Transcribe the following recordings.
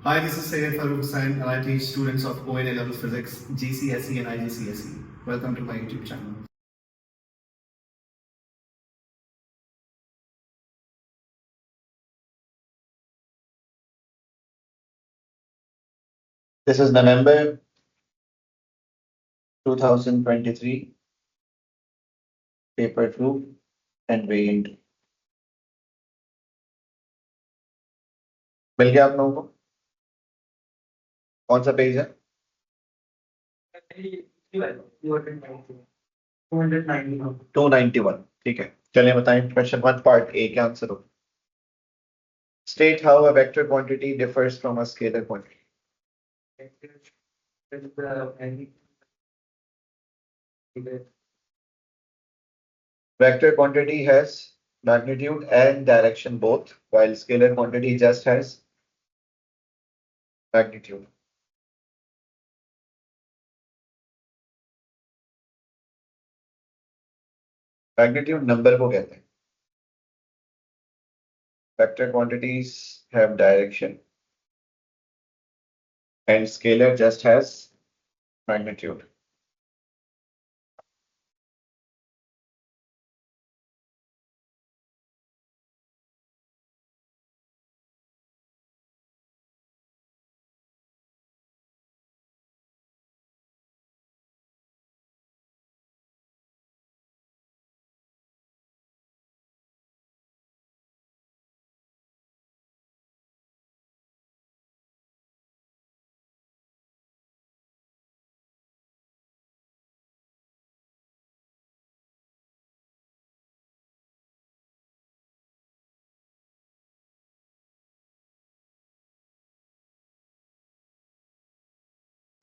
Hi, this is Syed Farooq Hussain, and I teach students of ONA level physics, GCSE and IGCSE. Welcome to my YouTube channel. This is November 2023, paper 2 and variant 2. मिल गया आप लोगों को? कौन सा page है? 291. ठीक है, चलिए बताएं क्वेश्चन 1 पार्ट ए क्या आंसर हो. State how a vector quantity differs from a scalar quantity. Vector quantity has magnitude and direction both, while scalar quantity just has magnitude. Magnitude number को कहते हैं. Vector quantities have direction and scalar just has magnitude.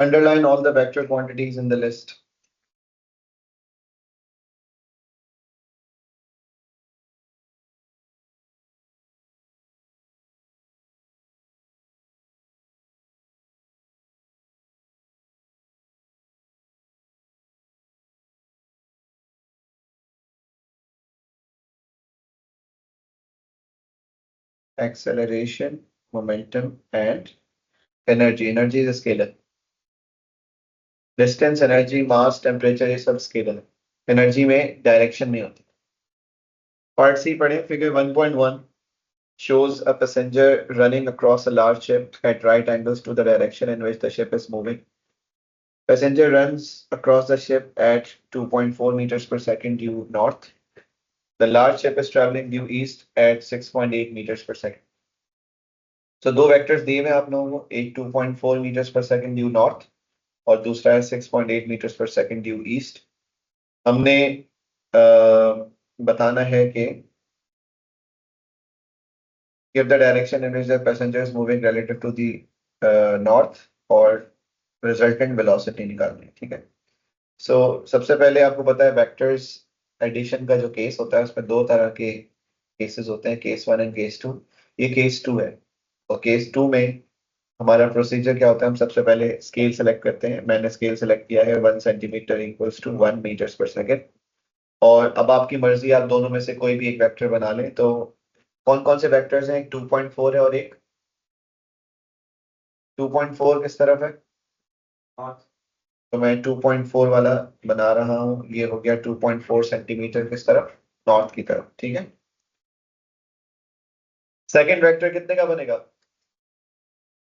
Underline all the vector quantities in the list. Acceleration, momentum, and energy. Energy is a scalar. Distance, energy, mass, temperature ये सब scalar है. Energy में direction नहीं होती. Part C पढ़े. Figure 1.1 shows a passenger running across a large ship at right angles to the direction in which the ship is moving. Passenger runs across the ship at 2.4 meters per second due north. The large ship is traveling due east at 6.8 meters per second. So दो vectors दिए हुए आप लोगों को, एक 2.4 metres पर second due north और दूसरा है 6.8 मीटर्स पर सेकंड ड्यू ईस्ट. हमने बताना है कि give the direction in which the passenger is moving relative to the north और resultant velocity निकालनी है. ठीक है. सो सबसे पहले आपको पता है वेक्टर्स एडिशन का जो केस होता है उसमें दो तरह के केसेस होते हैं, केस 1 एंड केस 2. ये केस 2 है. और केस 2 में हमारा प्रोसीजर क्या होता है, हम सबसे पहले स्केल सेलेक्ट करते हैं. मैंने स्केल सेलेक्ट किया है 1 सेंटीमीटर इक्वल्स टू 1 मीटर्स पर सेकेंड. और अब आपकी मर्जी, आप दोनों में से कोई भी एक वेक्टर बना लें. तो कौन कौन से वेक्टर्स हैं? एक 2.4 है और एक 2.4 किस तरफ है? तो मैं 2.4 वाला बना रहा हूं. ये हो गया 2.4 सेंटीमीटर किस तरफ? नॉर्थ की तरफ. ठीक है. सेकेंड वेक्टर कितने का बनेगा?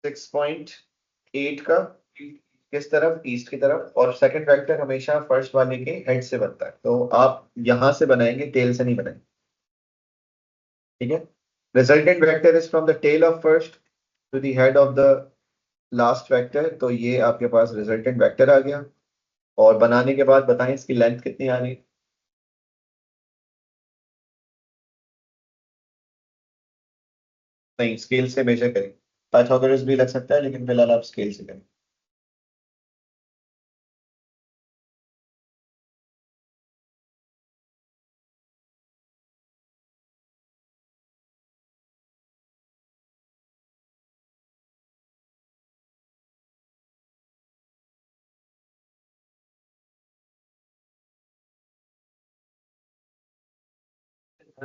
6.8 का किस तरफ? ईस्ट की तरफ. और सेकंड वेक्टर हमेशा फर्स्ट वाले के हेड से बनता है, तो आप यहां से बनाएंगे, टेल से नहीं बनाएंगे. ठीक है. Resultant vector is from the tail of first to the head of the last vector. तो ये आपके पास रिजल्टेंट वेक्टर आ गया. और बनाने के बाद बताएं इसकी लेंथ कितनी आ रही है. नहीं, स्केल से मेजर करें. पाइथागोरस भी लग सकता है लेकिन फिलहाल आप स्केल से करें.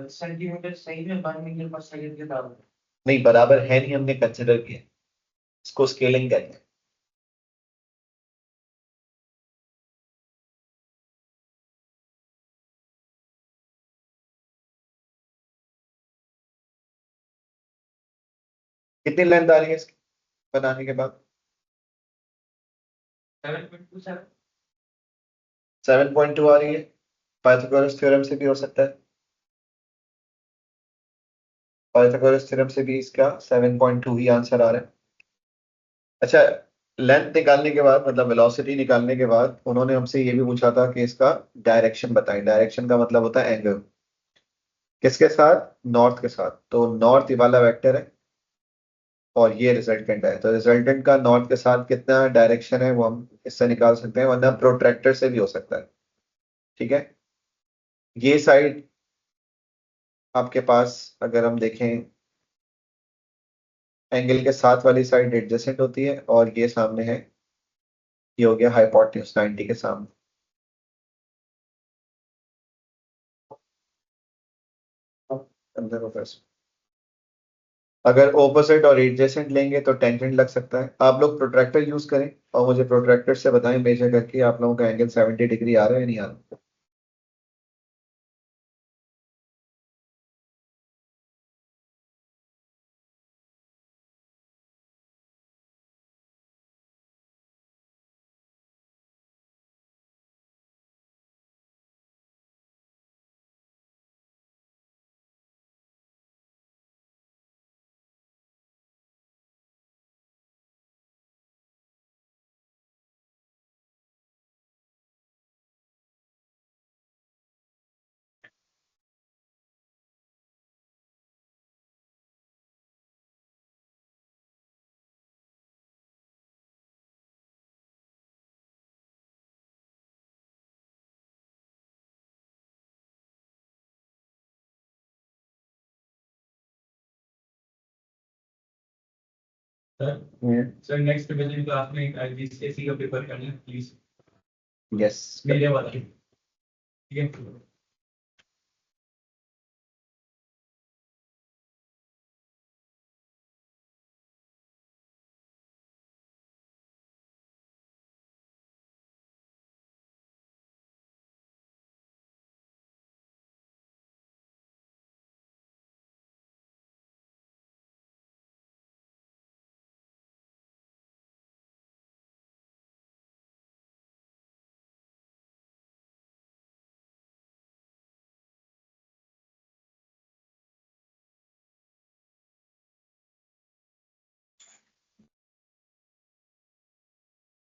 सेंटीमीटर सही में 1 मीटर पर सेकंड के बराबर. नहीं, बराबर है नहीं, हमने कंसिडर किया. इसको स्केलिंग कहते हैं। कितनी लेंथ आ रही है इसकी बनाने के बाद? 7.2 आ रही है। पाइथागोरस थ्योरम से भी हो सकता है, पाइथागोरस थ्योरम से भी इसका 7.2 ही आंसर आ रहा है। अच्छा, लेंथ निकालने के बाद मतलब वेलोसिटी निकालने के बाद उन्होंने हमसे ये भी पूछा था कि इसका डायरेक्शन बताएं। डायरेक्शन का मतलब होता है एंगल। किसके साथ? नॉर्थ के साथ। तो नॉर्थ वाला वेक्टर है और ये रिजल्टेंट है, तो रिजल्टेंट का नॉर्थ के साथ कितना डायरेक्शन है वो हम इससे निकाल सकते हैं, वरना प्रोट्रैक्टर से भी हो सकता है। ठीक है, ये साइड आपके पास अगर हम देखें एंगल के साथ वाली साइड एडजेसेंट होती है और ये सामने है, ये हो गया हाइपोटेन्यूज 90 के सामने। अंदर होगा इसमें। अगर ओपोजिट और एडजेसेंट लेंगे तो टेंजेंट लग सकता है। आप लोग प्रोट्रैक्टर यूज करें और मुझे प्रोट्रैक्टर से बताएं मेजर करके आप लोगों का एंगल 70 डिग्री आ रहा है या नहीं आ रहा। सर नेक्स्ट डिवीजन क्लास में आईजीसीएसई का पेपर करना है प्लीज, यस, मेरे वाला। ठीक है।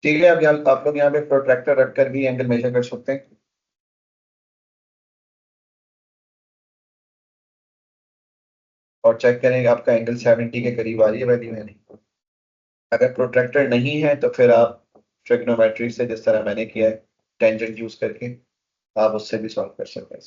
ठीक है। अब यहाँ आप लोग यहाँ पे प्रोट्रैक्टर रखकर भी एंगल मेजर कर सकते हैं और चेक करेंगे आपका एंगल 70 के करीब आ रही है वैल्यू है नहीं। अगर प्रोट्रैक्टर नहीं है तो फिर आप ट्रिग्नोमेट्री से जिस तरह मैंने किया है टेंजेंट यूज करके आप उससे भी सॉल्व कर सकते हैं।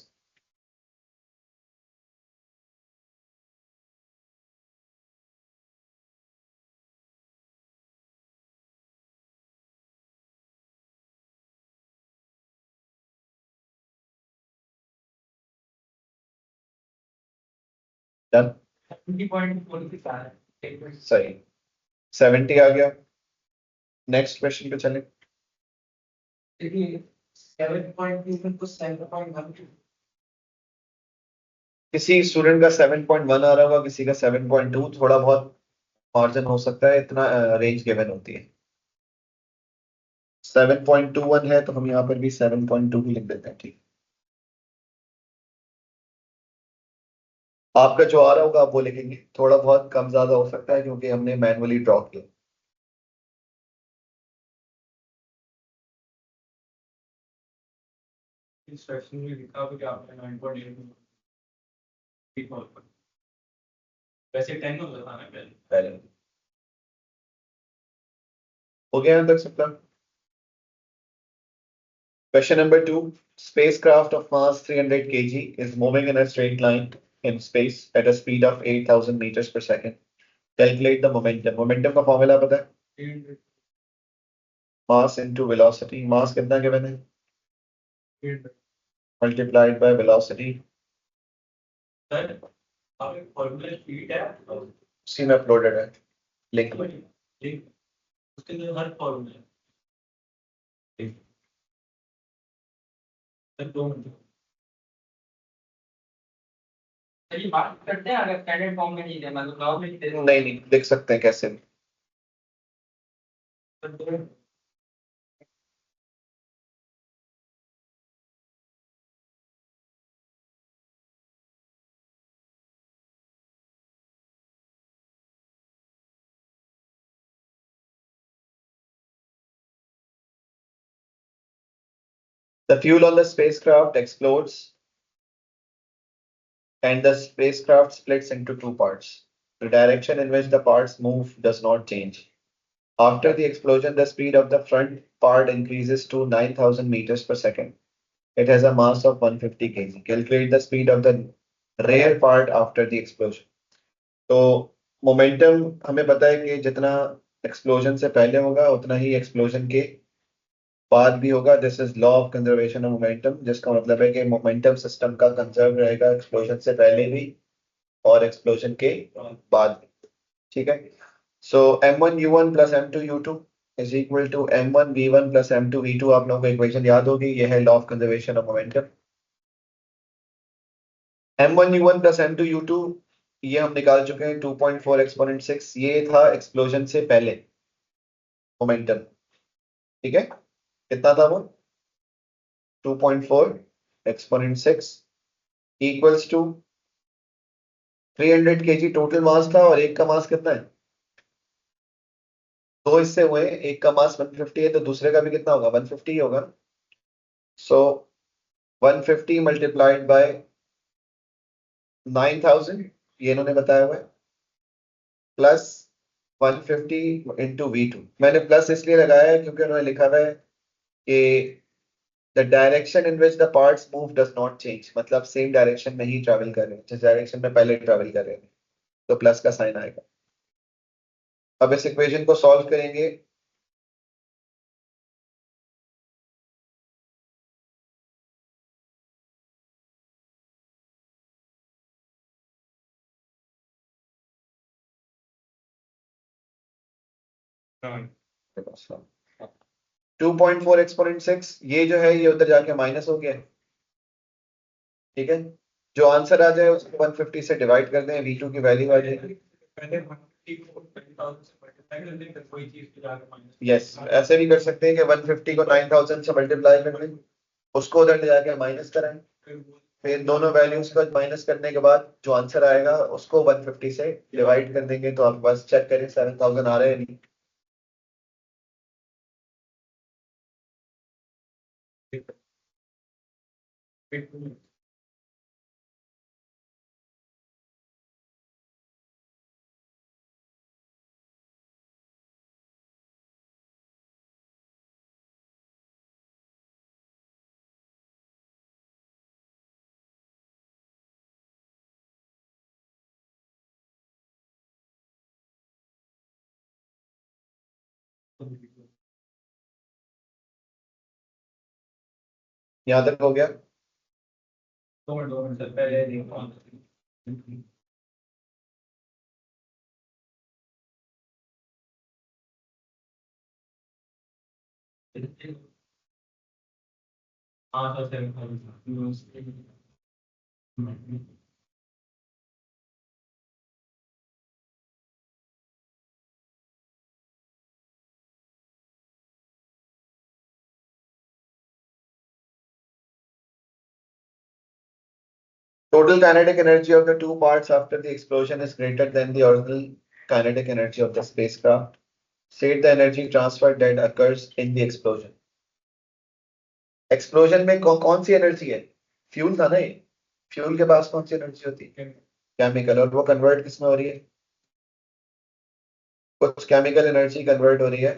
डन, 20.4 सही, 70 आ गया। नेक्स्ट क्वेश्चन पे चलें। देखिए 7.2 को 7.1 किसी स्टूडेंट का 7.1 आ रहा होगा, किसी का 7.2, थोड़ा बहुत मार्जिन हो सकता है, इतना रेंज गिवन होती है। 7.21 है तो हम यहाँ पर भी 7.2 ही लिख देते हैं। ठीक, आपका जो आ रहा होगा आप वो लिखेंगे, थोड़ा बहुत कम ज्यादा हो सकता है क्योंकि हमने मैनुअली ड्रॉ किया। इंस्ट्रक्शन में लिखा हो कि आपने 9.8 वैसे 10 होता था ना पहले। पहले हो गया यहाँ तक सबका। Question number 2. Spacecraft of mass 300 kg is moving in a straight line in space at a speed of 8,000 meters per second. Calculate the momentum. Momentum का फॉर्मूला पता है? 300 Mass into velocity. Mass कितना given है? 300 Multiplied by velocity. Sir आप एक formula sheet है उसी में अपलोडेड है लिंक में। ठीक, उसके लिए हर फॉर्मूला है। ठीक, सर 2 मिनट। सर ये बात करते हैं, अगर स्टैंडर्ड फॉर्म में नहीं देना तो ब्लॉग में नहीं दे नहीं नहीं लिख सकते हैं कैसे भी। Sir 2 minute. The fuel on the spacecraft explodes and the spacecraft splits into two parts. The direction in which the parts move does not change. After the explosion, the speed of the front part increases to 9,000 meters per second. It has a mass of 150 kg. Calculate the speed of the rear part after the explosion. तो momentum हमें पता है कि जितना explosion से पहले होगा उतना ही एक्सप्लोजन के बाद भी होगा। This is law of conservation of momentum, जिसका मतलब है कि मोमेंटम सिस्टम का कंजर्व रहेगा एक्सप्लोजन से पहले भी और एक्सप्लोजन के बाद भी। ठीक है, so m1u1 plus m2u2 is equal to m1v1 plus m2v2। आप लोगों को इक्वेशन याद होगी, ये है law of conservation of momentum. m1u1 plus m2u2 ये हम निकाल चुके हैं 2.4 एक्सपोनेंट 6। ये था एक्सप्लोजन से पहले मोमेंटम। ठीक है, कितना था वो? 2.4 exponent 6 equals to 300 kg total mass था, और एक का मास कितना है? दो हिस्से हुए, एक का मास 150 है तो दूसरे का भी कितना होगा? 150 ही होगा। सो 150 मल्टीप्लाइड बाय 9000 ये इन्होंने बताया हुआ है, प्लस 150 इंटू V2। मैंने प्लस इसलिए लगाया है क्योंकि उन्होंने लिखा हुआ है कि the direction in which the parts move does not change, मतलब सेम डायरेक्शन में ही ट्रैवल कर रहे हैं जिस डायरेक्शन में पहले ट्रैवल कर रहे हैं, तो प्लस का साइन आएगा। अब इस इक्वेशन को सॉल्व करेंगे। हाँ, 2.4 एक्सपोनेंट 6 ये जो है ये उधर जाके माइनस हो गया है। ठीक है, जो आंसर आ जाए उसको 150 से डिवाइड कर दें, V2 की वैल्यू आ जाएगी। पहले 150 को 10,000 से मल्टीप्लाई कर दें, फिर कोई चीज पे जाकर माइनस। यस, ऐसे भी कर सकते हैं कि 150 को 9000 से मल्टीप्लाई कर लें, उसको उधर ले जाके माइनस करें, फिर दोनों वैल्यूज को माइनस करने के बाद जो आंसर आएगा उसको 150 से डिवाइड कर देंगे। तो आप बस चेक करें 7000 आ रहे हैं नहीं। यहाँ तक हो गया। 2 मिनट सर, पहले नहीं। हाँ sir, 7,000। Total kinetic energy of the two parts after the explosion is greater than the original kinetic energy of the spacecraft. State the energy transfer that occurs in the explosion. Explosion में कौन सी energy है? Fuel था ना ये। Fuel के पास कौन सी energy होती है? केमिकल। और वो कन्वर्ट किस में हो रही है? कुछ केमिकल एनर्जी कन्वर्ट हो रही है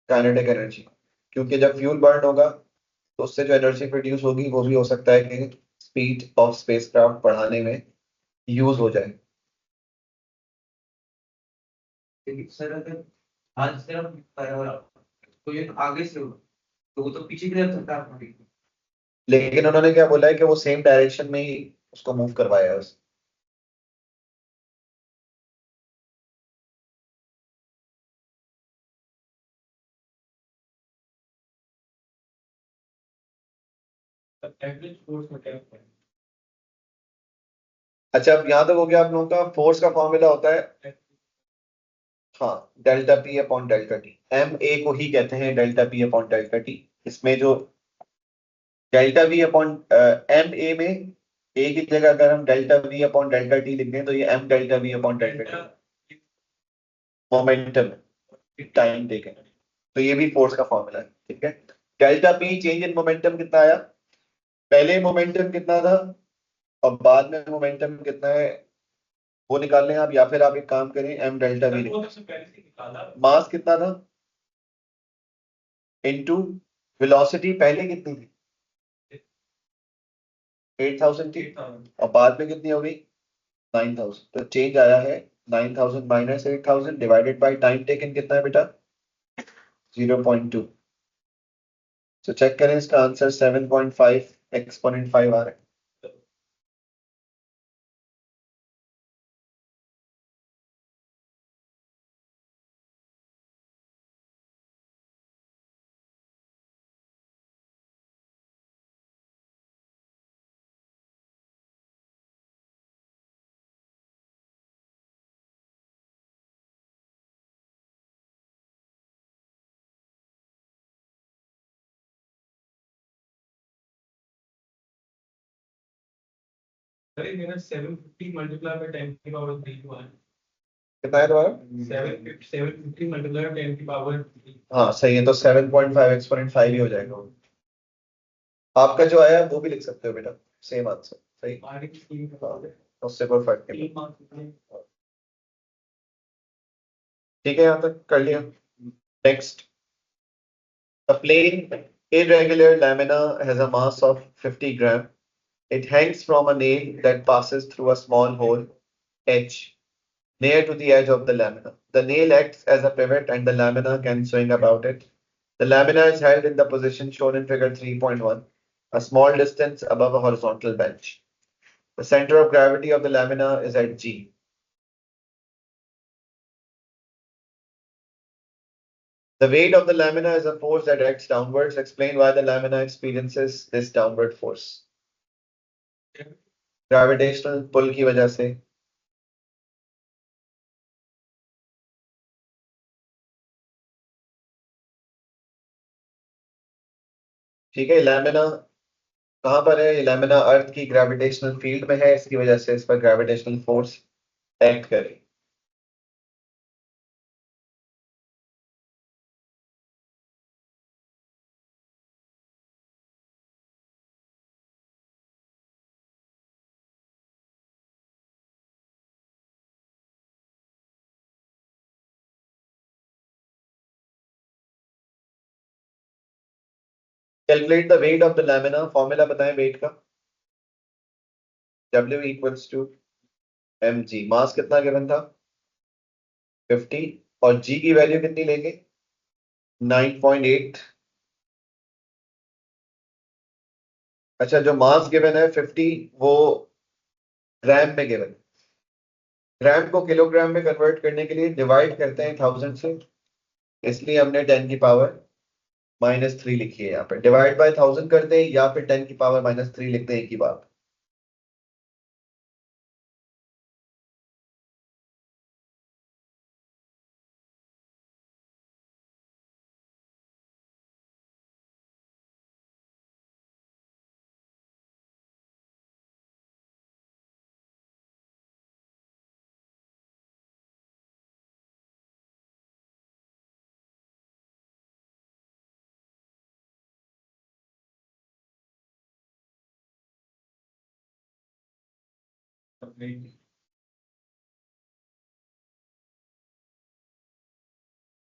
काइनेटिक एनर्जी, क्योंकि जब फ्यूल बर्न होगा तो उससे जो एनर्जी प्रोड्यूस होगी वो भी हो सकता है कि स्पीड ऑफ स्पेसक्राफ्ट बढ़ाने में यूज हो जाए। सर अगर आज सिर्फ तो ये तो आगे से होगा, तो वो तो पीछे की तरफ चलता है। लेकिन उन्होंने क्या बोला है कि वो सेम डायरेक्शन में ही उसको मूव करवाया है। एवरेज फोर्स में क्या होता है? अच्छा, अब यहाँ तक हो गया आप लोगों का। फोर्स का फॉर्मूला होता है, हाँ, delta P upon delta T. M A को ही कहते हैं delta P upon delta T. इसमें जो delta V upon M A में ए की जगह अगर हम delta V upon delta T लिख दें तो ये M delta V upon delta T momentum time taken. तो ये भी फोर्स का फॉर्मूला है, ठीक है। Delta P change in momentum कितना आया, पहले मोमेंटम कितना था और बाद में मोमेंटम कितना है वो निकाल लें आप, या फिर आप एक काम करें एम डेल्टा वी वो तो पहले से निकाला। मास कितना था इनटू वेलोसिटी पहले कितनी थी 8000 थी और बाद में कितनी हो गई 9000। तो चेंज आया है 9000 minus 8000 divided by time taken कितना है बेटा 0.2। तो चेक करें इसका आंसर 7.5 एक्सपोनेंट 5 आ रहा है। अरे मेरा 750 मल्टीप्लाई बाय 10 की पावर 3 हुआ है। कितना है दोबारा 750 मल्टीप्लाई बाय 10 की पावर 3। हाँ सही है, तो 7.5 एक्सपोनेंट 5 ही हो जाएगा वो। आपका जो आया वो भी लिख सकते हो बेटा, सेम आंसर सही। आगे की 3 की हाँ, पावर उससे कोई फर्क नहीं 3 मार्क्स कितने? ठीक है, यहाँ तक कर लिया। Next, a plain irregular lamina has a mass of 50 gram. It hangs from a nail that passes through a small hole H near to the edge of the lamina. The nail acts as a pivot and the lamina can swing about it. The lamina is held in the position shown in figure 3.1, a small distance above a horizontal bench. The center of gravity of the lamina is at G. The weight of the lamina is a force that acts downwards. Explain why the lamina experiences this downward force. Gravitational pull की वजह से। ठीक है, lamina कहाँ पर है, ये lamina अर्थ की ग्रेविटेशनल फील्ड में है, इसकी वजह से इस पर ग्रेविटेशनल फोर्स एक्ट कर रही है। Calculate the weight of the lamina, formula बताएं वेट का। W equals to mg। Mass कितना गिवन था 50 और g की वैल्यू कितनी लेंगे 9.8। अच्छा, जो मास गिवन है 50 वो ग्राम में गिवन, ग्राम को किलोग्राम में कन्वर्ट करने के लिए डिवाइड करते हैं 1000 से, इसलिए हमने 10 की पावर -3 लिखी है। यहाँ पे डिवाइड बाय 1000 करते हैं या फिर 10 की पावर -3 लिखते हैं, एक ही बात।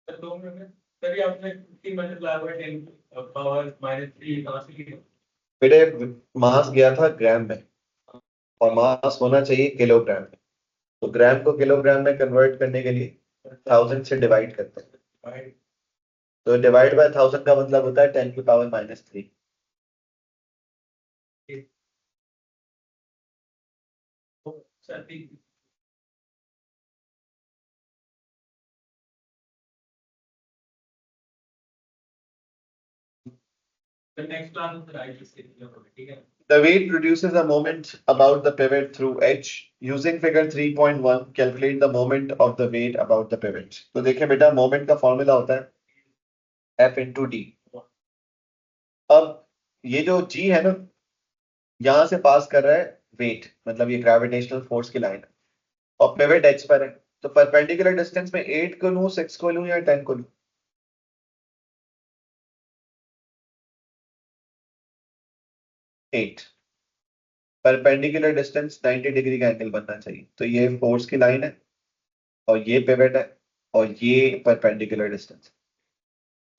दो मिनट सर, ये आपने 50 मल्टीप्लाई बाय 10 पावर -3 कहाँ से लिया? बेटे मास गया था ग्राम में और मास होना चाहिए किलोग्राम में, तो ग्राम को किलोग्राम में कन्वर्ट करने के लिए 1000 से डिवाइड करते हैं। तो डिवाइड बाय 1000 का मतलब होता है 10 की पावर -3। सर ठीक। The next class is the right state. ठीक है. The weight produces a moment about the pivot through edge. Using figure 3.1, calculate the moment of the weight about the pivot. तो देखिए बेटा, moment का formula होता है F into D. अब ये जो G है ना, यहां से पास कर रहा है वेट, मतलब ये ग्रेविटेशनल फोर्स की लाइन है, और पिवट एच पर है, तो परपेंडिकुलर डिस्टेंस में 8 को लूं, 6 को लूं या 10 को लूं? 8. परपेंडिकुलर डिस्टेंस 90 डिग्री का एंगल बनना चाहिए, तो ये फोर्स की लाइन है और ये पिवट है और ये परपेंडिकुलर डिस्टेंस,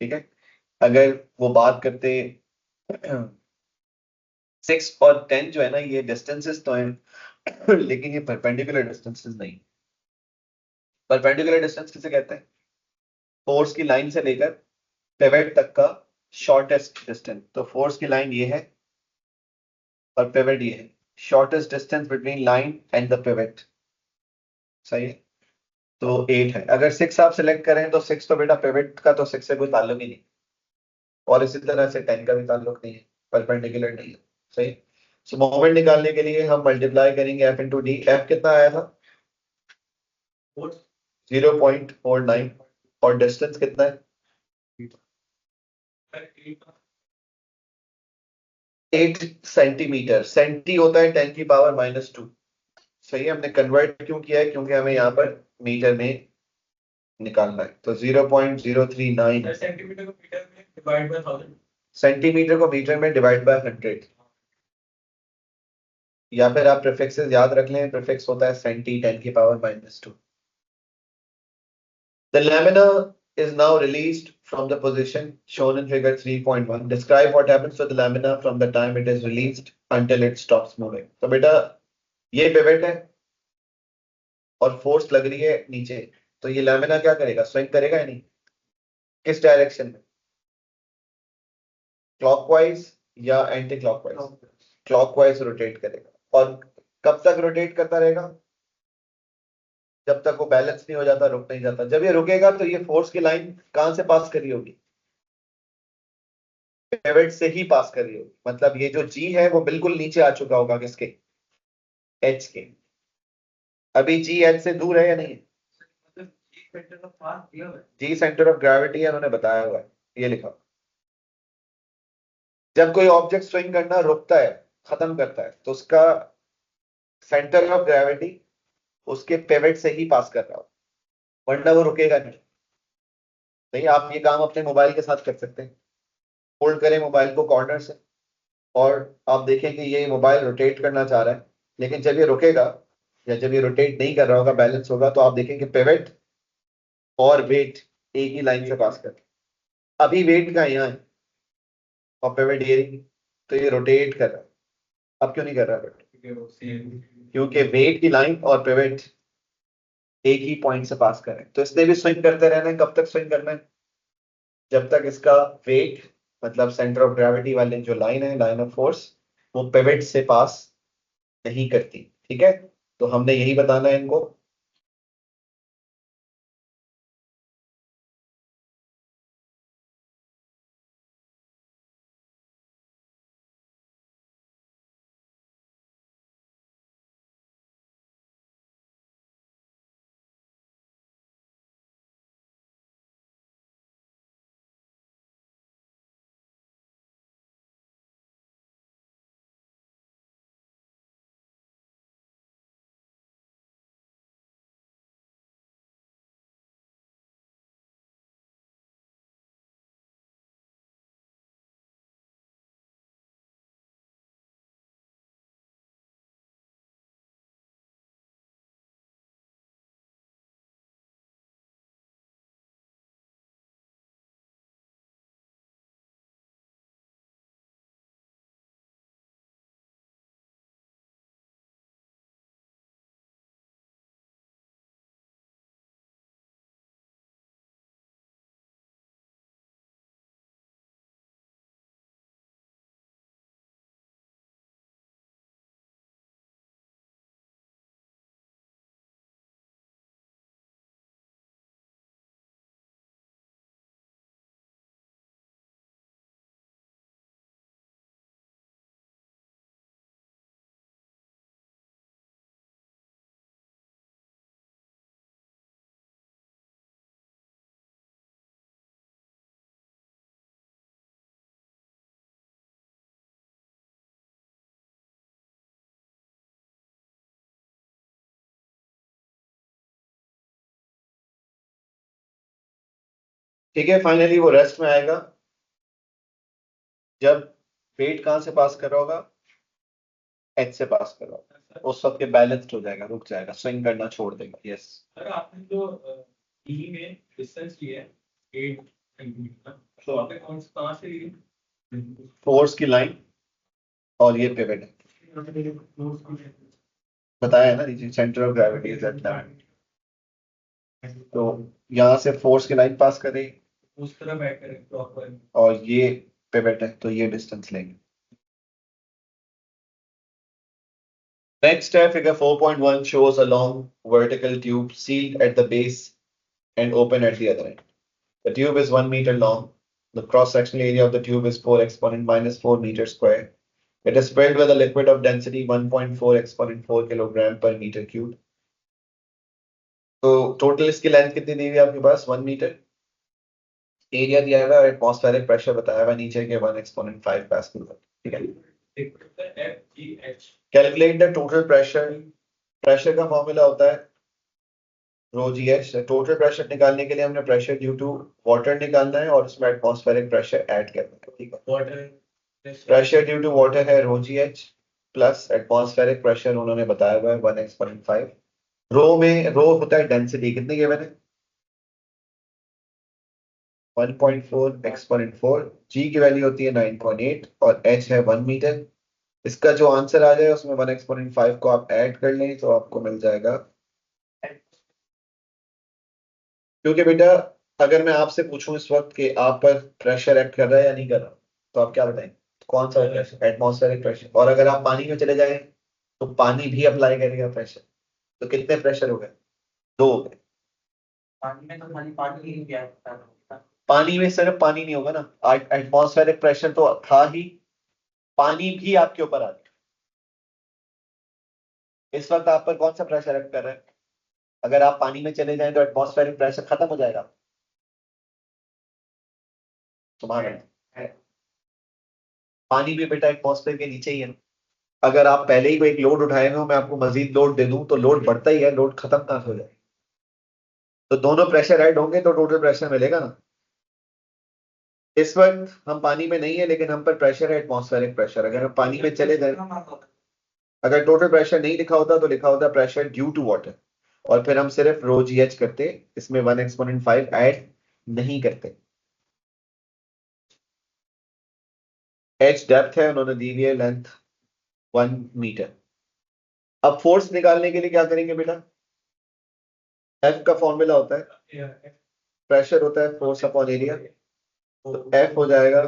ठीक है। अगर वो बात करते 6 और 10 जो है ना, ये डिस्टेंसेस तो हैं लेकिन ये परपेंडिकुलर डिस्टेंसेस नहीं। परपेंडिकुलर डिस्टेंस किसे कहते हैं? फोर्स की लाइन से लेकर पिवट तक का शॉर्टेस्ट डिस्टेंस। तो फोर्स की लाइन ये है और पिवट ये है, shortest distance between line and the pivot, सही है। तो 8 है। अगर 6 आप सिलेक्ट करें तो 6 तो बेटा पिवट का तो 6 से कोई ताल्लुक ही नहीं, और इसी तरह से 10 का भी ताल्लुक नहीं है, परपेंडिकुलर नहीं है, सही। सो मोमेंट निकालने के लिए हम मल्टीप्लाई करेंगे F इंटू डी। एफ कितना आया था? 0.49, और डिस्टेंस कितना है? 8 सेंटीमीटर। सेंटी होता है 10 की पावर -2, सही है। हमने कन्वर्ट क्यों किया है? क्योंकि हमें यहाँ पर मीटर में निकालना है, तो 0.039 सेंटीमीटर को मीटर में डिवाइड बाय 1000. सेंटीमीटर को मीटर में डिवाइड बाय 100, या फिर आप प्रीफिक्सेस याद रख लें, प्रीफिक्स होता है सेंटी 10 की power -2। The lamina is now released from the position shown in figure 3.1. Describe what happens to the lamina from the time it is released until it stops moving. तो बेटा ये pivot है और force लग रही है नीचे, तो ये लैमिना क्या करेगा? स्विंग करेगा या नहीं? किस डायरेक्शन में? क्लॉकवाइज या एंटी क्लॉकवाइज? क्लॉकवाइज रोटेट करेगा। और कब तक रोटेट करता रहेगा? जब तक वो बैलेंस नहीं हो जाता, रुक नहीं जाता। जब ये रुकेगा तो ये फोर्स की लाइन कहां से पास कर रही होगी? पिवट से ही पास कर रही होगी, मतलब ये जो जी है वो बिल्कुल नीचे आ चुका होगा, किसके? एच के। अभी जी एच से दूर है या नहीं? जी सेंटर ऑफ ग्रेविटी है, उन्होंने बताया हुआ है, ये लिखा। जब कोई ऑब्जेक्ट स्विंग करना रुकता है, खत्म करता है, तो उसका सेंटर ऑफ ग्रेविटी उसके पिवट से ही पास कर रहा हो, वरना वो रुकेगा नहीं। नहीं, आप ये काम अपने मोबाइल के साथ कर सकते हैं। होल्ड करें मोबाइल को कॉर्नर से, और आप देखें कि ये मोबाइल रोटेट करना चाह रहा है, लेकिन जब ये रुकेगा या जब ये रोटेट नहीं कर रहा होगा, बैलेंस होगा, तो आप देखें कि पिवट और वेट एक ही लाइन से पास कर रहे हैं। अभी वेट का यहाँ है और पिवट ये रही, तो ये रोटेट कर रहा है। अब क्यों नहीं कर रहा है? क्योंकि वेट की लाइन और पिवट एक ही पॉइंट से पास कर रहे हैं। तो इसने भी स्विंग करते रहना है। कब तक स्विंग करना है? जब तक इसका वेट, मतलब सेंटर ऑफ ग्रेविटी वाली जो लाइन है, लाइन ऑफ फोर्स, वो पिवट से पास नहीं करती, ठीक है। तो हमने यही बताना है इनको। ठीक है, फाइनली वो रेस्ट में आएगा जब वेट कहां से पास कर रहा होगा, एच से पास कर रहा होगा, उस वक्त ये बैलेंस्ड हो जाएगा, रुक जाएगा, स्विंग करना छोड़ देगा। यस, सर आपने जो ई में डिस्टेंस लिया है 8 सेंटीमीटर, तो आपने कहाँ से ली? फोर्स की लाइन और ये पिवट है, बताया है ना नीचे, centre of gravity is at that. तो यहाँ से फोर्स की लाइन पास करें उस तरह बैठ करें प्रॉपर। और ये पिवट है, तो ये डिस्टेंस लेंगे। Next step, figure 4.1 shows a long vertical tube sealed at the base and open at the other end. The tube is 1 meter long. The cross-sectional area of the tube is 4 exponent minus 4 meters square. It is filled with a liquid of density 1.4 exponent 4 kilogram per meter cube. तो total इसकी length कितनी दी हुई है आपके पास, 1 metre. Area दिया हुआ है, atmospheric pressure बताया हुआ नीचे के 1 एक्सपोनेंट 5 पास्कल। ठीक है, calculate the total pressure. Pressure का फॉर्मूला होता है rho G H. Total pressure निकालने के लिए हमने प्रेशर ड्यू टू वाटर निकालना है और उसमें एटमॉस्फेरिक प्रेशर ऐड करना है। ठीक है, water pressure due to water है rho G H plus atmospheric pressure उन्होंने बताया हुआ है 1 एक्सपोनेंट 5। रो में रो होता है डेंसिटी, कितनी गिवन है 1.4 एक्सपोनेंट 4, जी की वैल्यू होती है 9.8 और एच है 1 मीटर। इसका जो आंसर आ जाए उसमें 1 एक्सपोनेंट 5 को आप ऐड कर लें तो आपको मिल जाएगा। क्योंकि बेटा अगर मैं आपसे पूछूं इस वक्त कि आप पर प्रेशर एक्ट कर रहा है या नहीं कर रहा, तो आप क्या बताएं, कौन सा प्रेशर, एटमॉस्फेरिक प्रेशर। और अगर आप पानी में चले जाएं तो पानी भी अप्लाई करेगा प्रेशर, तो कितने प्रेशर हो गए, 2 हो गए। पानी में तो खाली पानी ही गया था। पानी में सिर्फ पानी नहीं होगा ना, एटमॉस्फेरिक प्रेशर तो था ही, पानी भी आपके ऊपर आ गया। इस वक्त आप पर कौन सा प्रेशर एक्ट कर रहा है, अगर आप पानी में चले जाएं तो एटमॉस्फेरिक प्रेशर खत्म हो जाएगा तुम्हारा। पानी भी बेटा एटमॉस्फेयर के नीचे ही है। अगर आप पहले ही कोई एक लोड उठाए हुए हो, मैं आपको मजीद लोड दे दूं तो लोड बढ़ता ही है, लोड खत्म कहां से हो जाए। तो दोनों प्रेशर ऐड होंगे तो टोटल प्रेशर मिलेगा ना। इस वक्त हम पानी में नहीं है लेकिन हम पर प्रेशर है एटमॉस्फेरिक प्रेशर। अगर हम पानी में चले जाए, अगर टोटल प्रेशर नहीं लिखा होता तो लिखा होता प्रेशर ड्यू टू वाटर, और फिर हम सिर्फ रो जी एच करते, इसमें 1 एक्सपोनेंट 5 ऐड नहीं करते। एच डेप्थ है, उन्होंने दी हुई है लेंथ 1 मीटर। अब फोर्स निकालने के लिए क्या करेंगे बेटा, एफ का फॉर्मूला होता है, प्रेशर होता है फोर्स अपॉन एरिया, तो एफ हो जाएगा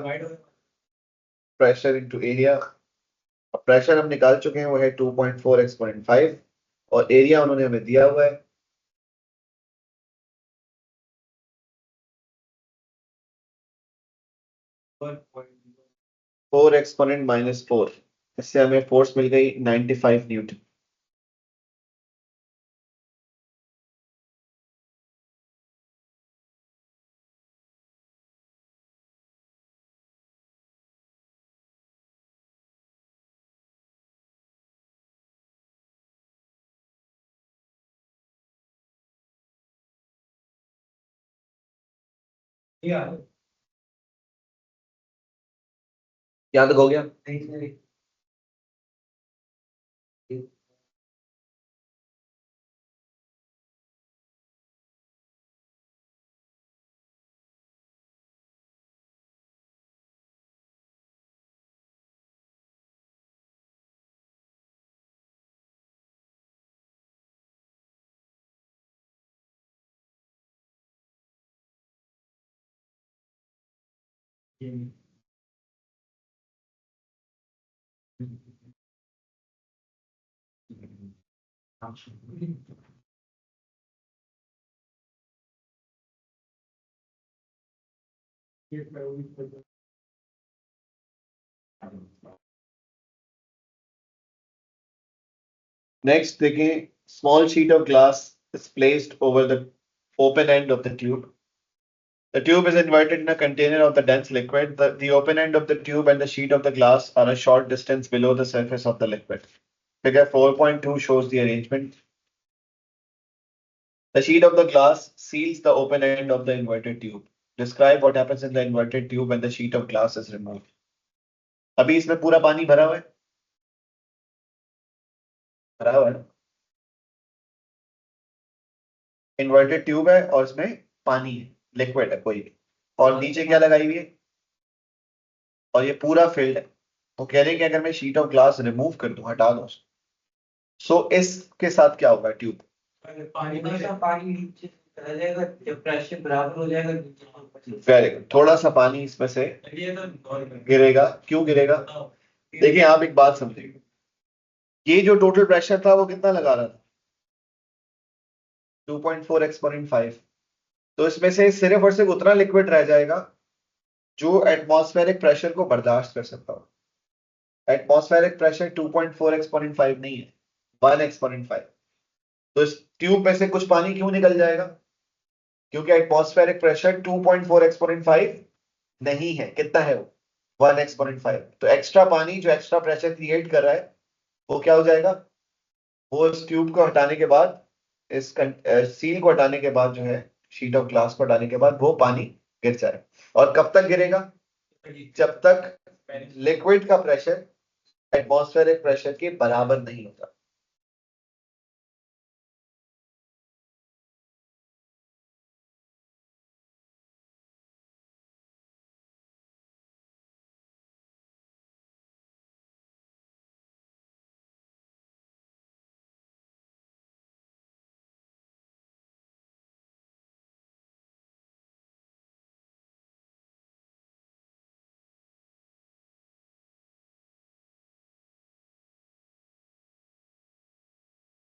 प्रेशर इनटू एरिया। प्रेशर हम निकाल चुके हैं, वो है 2.4 एक्सपोनेंट 5 और एरिया उन्होंने हमें दिया हुआ है 4 एक्सपोनेंट माइनस 4। इससे हमें फोर्स मिल गई 95 न्यूटन। याद हो गया। नेक्स्ट देखें, small sheet of glass is placed over the open end of the tube. The tube is inverted in a container of the dense liquid. The open end of the tube and the sheet of the glass are a short distance below the surface of the liquid. Figure 4.2 shows the arrangement. The sheet of the glass seals the open end of the inverted tube. Describe what happens in the inverted tube when the sheet of glass is removed. अभी इसमें पूरा पानी भरा हुआ है, भरा हुआ है, इन्वर्टेड ट्यूब है और इसमें पानी है, लिक्विड है कोई भी, और नीचे क्या लगाई हुई है, और ये पूरा फिल्ड है। वो कह रहे हैं कि अगर मैं शीट ऑफ ग्लास रिमूव कर दूं, हटा दूं, सो इसके साथ क्या होगा ट्यूब? पानी थोड़ा सा पानी नीचे चला जाएगा, जब प्रेशर बराबर हो जाएगा नीचे वापस वेरी गुड, थोड़ा सा पानी इसमें से ये तो नॉर्मल गिरेगा। क्यों गिरेगा? देखिए आप एक बात समझिए, ये जो टोटल प्रेशर था वो कितना लगा रहा था? 2.4 एक्सपोनेंट 5। तो इसमें से सिर्फ और सिर्फ उतना लिक्विड रह जाएगा जो एटमॉस्फेरिक प्रेशर को बर्दाश्त कर सकता हो। एटमॉस्फेरिक प्रेशर 2.4 एक्सपोनेंट 5 नहीं है, 1 एक्सपोनेंट 5। तो इस ट्यूब में से कुछ पानी क्यों निकल जाएगा? क्योंकि एटमॉस्फेरिक प्रेशर 2.4 एक्सपोनेंट 5 नहीं है। कितना है वो? 1 एक्सपोनेंट 5। तो एक्स्ट्रा पानी जो एक्स्ट्रा प्रेशर क्रिएट कर रहा है वो क्या हो जाएगा? वो इस ट्यूब को हटाने के बाद, इस सील को हटाने के बाद, जो है शीट ऑफ ग्लास को हटाने के बाद, वो पानी गिर जाए। और कब तक गिरेगा? जब तक लिक्विड का प्रेशर एटमॉस्फेरिक प्रेशर के बराबर नहीं होता।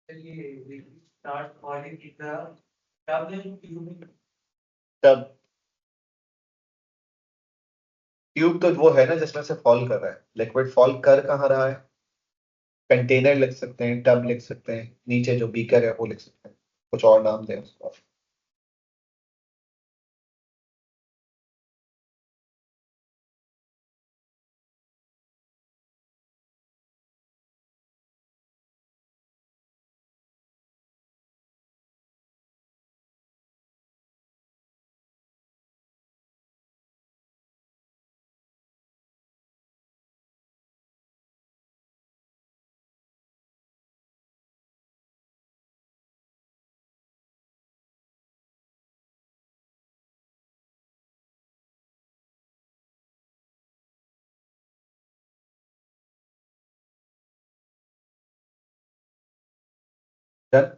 ये स्टार्ट पानी की तरह तब ट्यूब तब ट्यूब तो वो है ना जिसमें से फॉल कर रहा है, लिक्विड फॉल कर कहाँ रहा है? कंटेनर लिख सकते हैं, टब लिख सकते हैं, नीचे जो बीकर है वो लिख सकते हैं, कुछ और नाम दें उसको। Done?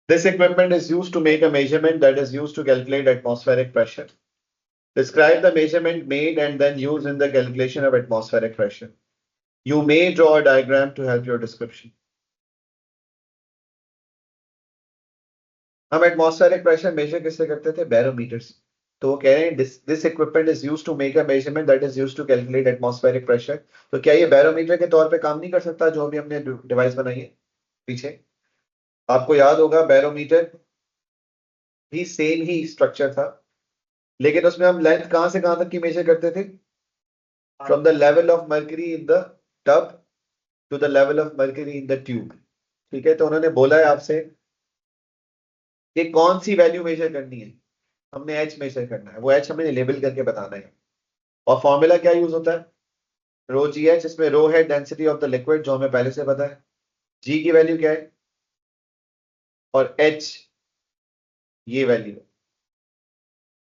This equipment is used to make a measurement that is used to calculate atmospheric pressure. Describe the measurement made and then used in the calculation of atmospheric pressure. You may draw a diagram to help your description. हम atmospheric pressure measure किससे करते थे? Barometer से। तो वो कह रहे हैं this equipment is used to make a measurement that is used to calculate atmospheric pressure. तो क्या ये बैरोमीटर के तौर पे काम नहीं कर सकता जो अभी हमने डिवाइस बनाई है पीछे? आपको याद होगा बैरोमीटर भी सेम ही स्ट्रक्चर था, लेकिन उसमें हम लेंथ कहां से कहां तक की मेजर करते थे? From the level of mercury in the tub to the level of mercury in the tube. ठीक है, तो उन्होंने बोला है आपसे कि कौन सी वैल्यू मेजर करनी है। हमने एच मेजर करना है, वो एच हमें लेबल करके बताना है। और फॉर्मूला क्या यूज होता है? Rho G H. इसमें रो है डेंसिटी ऑफ द लिक्विड, जो हमें पहले से पता है। जी की वैल्यू क्या है? और एच ये वैल्यू है।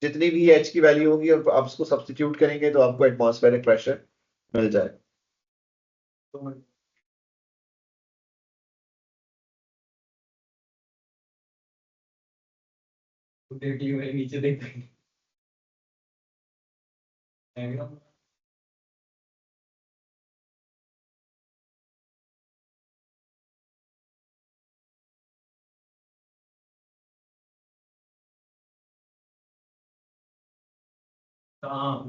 जितनी भी एच की वैल्यू होगी और आप उसको सब्स्टिट्यूट करेंगे तो आपको एटमॉस्फेरिक प्रेशर मिल जाए। देखिए नीचे देखते हैं हाँ,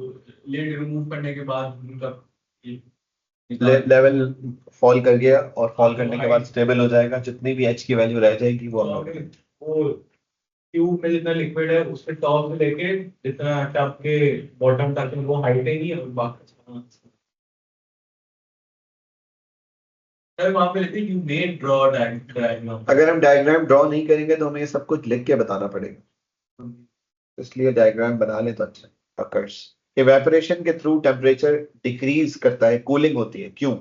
लिड रिमूव करने के बाद उनका लेवल फॉल कर गया और फॉल करने के बाद स्टेबल हो जाएगा, जितनी भी एच की वैल्यू रह जाएगी वो हम लोग वो ट्यूब में जितना लिक्विड है उसके टॉप से लेके जितना टब के बॉटम तक वो हाइट है नहीं है बाकी। सर वहां पे लिखी यू मे ड्रॉ डायग्राम। अगर हम डायग्राम ड्रॉ नहीं करेंगे तो हमें ये सब कुछ लिख के बताना पड़ेगा, इसलिए डायग्राम बना ले तो अच्छा अकर्स। इवेपोरेशन के थ्रू टेम्परेचर डिक्रीज करता है, कूलिंग होती है, क्यों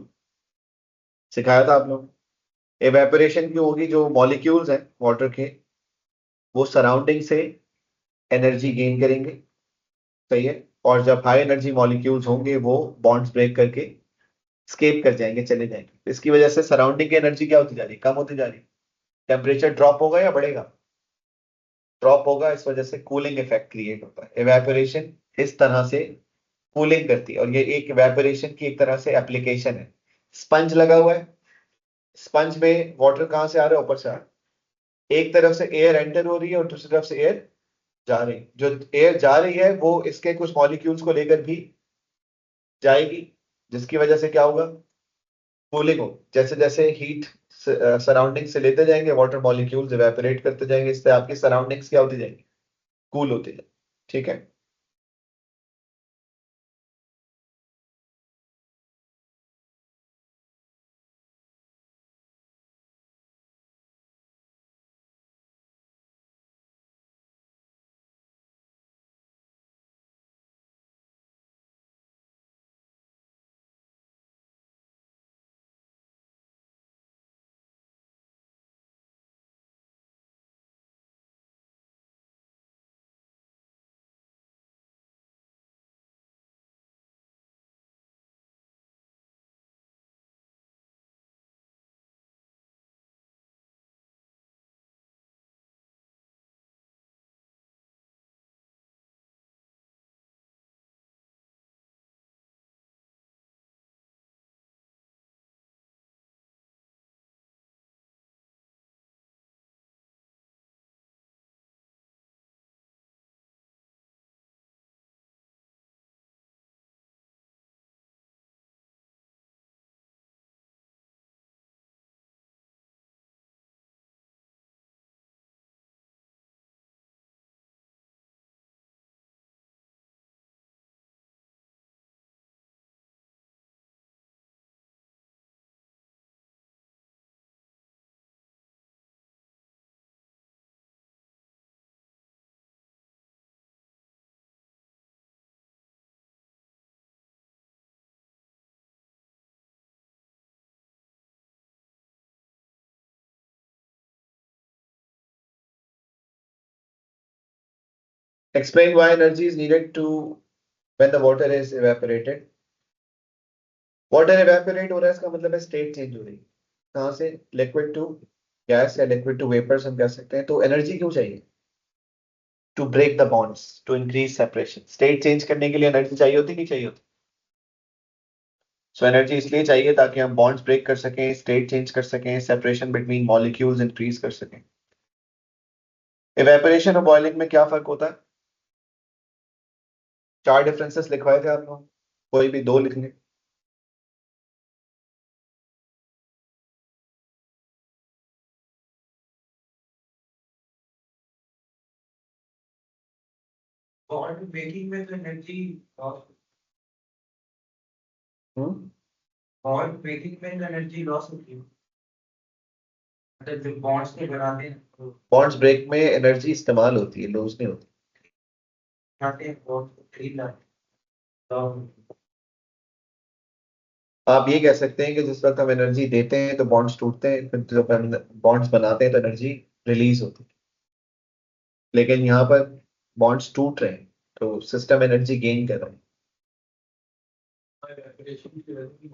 सिखाया था आप लोग। इवेपोरेशन क्यों होगी, जो मॉलिक्यूल्स हैं वाटर के वो सराउंडिंग से एनर्जी गेन करेंगे, सही है, और जब हाई एनर्जी मॉलिक्यूल्स होंगे वो बॉन्ड्स ब्रेक करके स्केप कर जाएंगे, चले जाएंगे, तो इसकी वजह से सराउंडिंग की एनर्जी क्या होती जा रही है, कम होती जा रही है, टेम्परेचर ड्रॉप होगा या बढ़ेगा, ड्रॉप होगा, इस वजह से कूलिंग इफेक्ट क्रिएट होता है। इवेपोरेशन इस तरह से कूलिंग करती है, और ये एक इवेपोरेशन की एक तरह से एप्लीकेशन है। स्पंज लगा हुआ है, स्पंज में वाटर कहाँ से आ रहा है, ऊपर से आ रहा है, एक तरफ से एयर एंटर हो रही है और दूसरी तरफ से एयर जा रही है, जो एयर जा रही है वो इसके कुछ मॉलिक्यूल्स को लेकर भी जाएगी, जिसकी वजह से क्या होगा, कूलिंग हो, जैसे जैसे हीट सराउंडिंग से लेते जाएंगे वाटर मॉलिक्यूल्स इवेपोरेट करते जाएंगे, इससे आपकी सराउंडिंग्स क्या होती जाएंगी, कूल होती जाएंगी, ठीक है। Explain why energy is needed to when the water is evaporated. Water evaporate हो रहा है, इसका मतलब है स्टेट चेंज हो रही है, कहाँ से, लिक्विड टू गैस या लिक्विड टू वेपर्स हम कह सकते हैं। तो एनर्जी क्यों चाहिए, to break the bonds, to increase separation, state change करने के लिए एनर्जी चाहिए होती नहीं चाहिए होती। सो एनर्जी इसलिए चाहिए ताकि हम बॉन्ड्स ब्रेक कर सकें, स्टेट चेंज कर सकें, सेपरेशन बिटवीन मॉलिक्यूल्स इंक्रीज कर सकें। इवेपोरेशन और बॉइलिंग में क्या फर्क होता है, चार डिफरेंसेस लिखवाए थे आप लोग, कोई भी दो लिख लें। बॉन्ड ब्रेकिंग में तो एनर्जी लॉस, बॉन्ड ब्रेकिंग में तो एनर्जी लॉस होती है, मतलब जो बॉन्ड्स के बनाते हैं तो बॉन्ड्स ब्रेक में एनर्जी इस्तेमाल होती है, लूज नहीं होती। बनाते हैं बॉन्ड को खरीद लाते हैं। आप ये कह सकते हैं कि जिस वक्त हम एनर्जी देते हैं तो बॉन्ड्स टूटते हैं, फिर जब हम बॉन्ड्स बनाते हैं तो एनर्जी रिलीज होती है, लेकिन यहाँ पर बॉन्ड्स टूट रहे हैं तो सिस्टम एनर्जी गेन कर रहा है। Evaporation की वजह से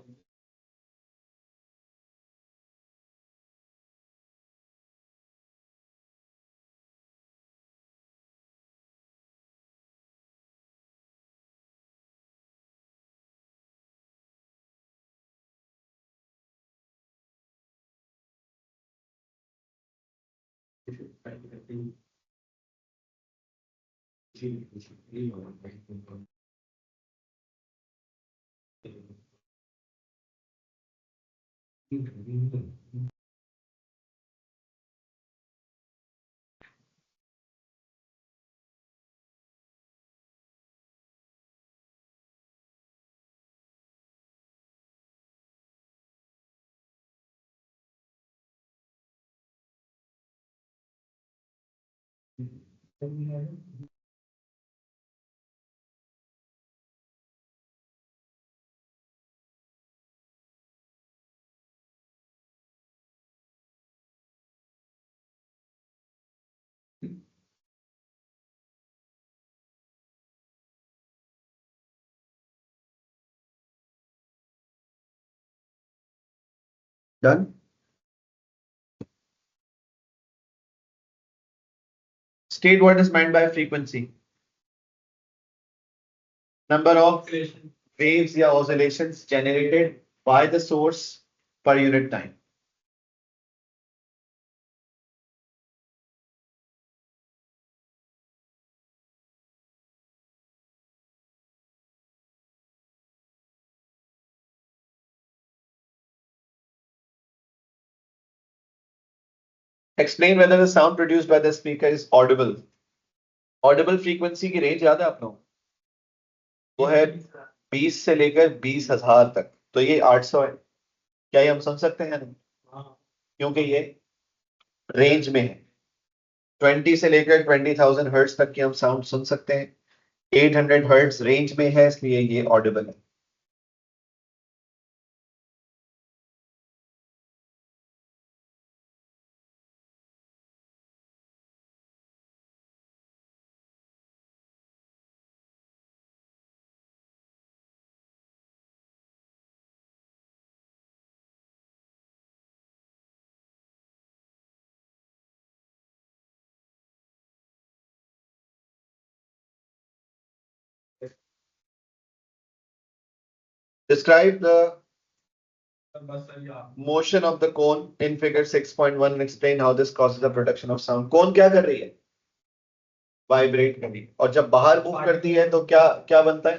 Done. State what is meant by frequency. Number of waves या oscillations generated by the source per unit time. Explain whether the sound produced by the speaker is audible. Audible frequency की range याद है आप लोग? वो है 20 से लेकर 20,000 तक, तो ये 800 है। क्या ये हम सुन सकते हैं? नहीं, क्योंकि ये रेंज में है। 20 से लेकर 20,000 हर्ट्ज तक की हम साउंड सुन सकते हैं। 800 हर्ट्ज रेंज में है, इसलिए ये ऑडिबल है। Describe the motion of the cone in figure 6.1 and explain how this causes the production of sound. कौन क्या कर रही है? वाइब्रेट कर रही है, और जब बाहर मूव करती है तो क्या क्या बनता है?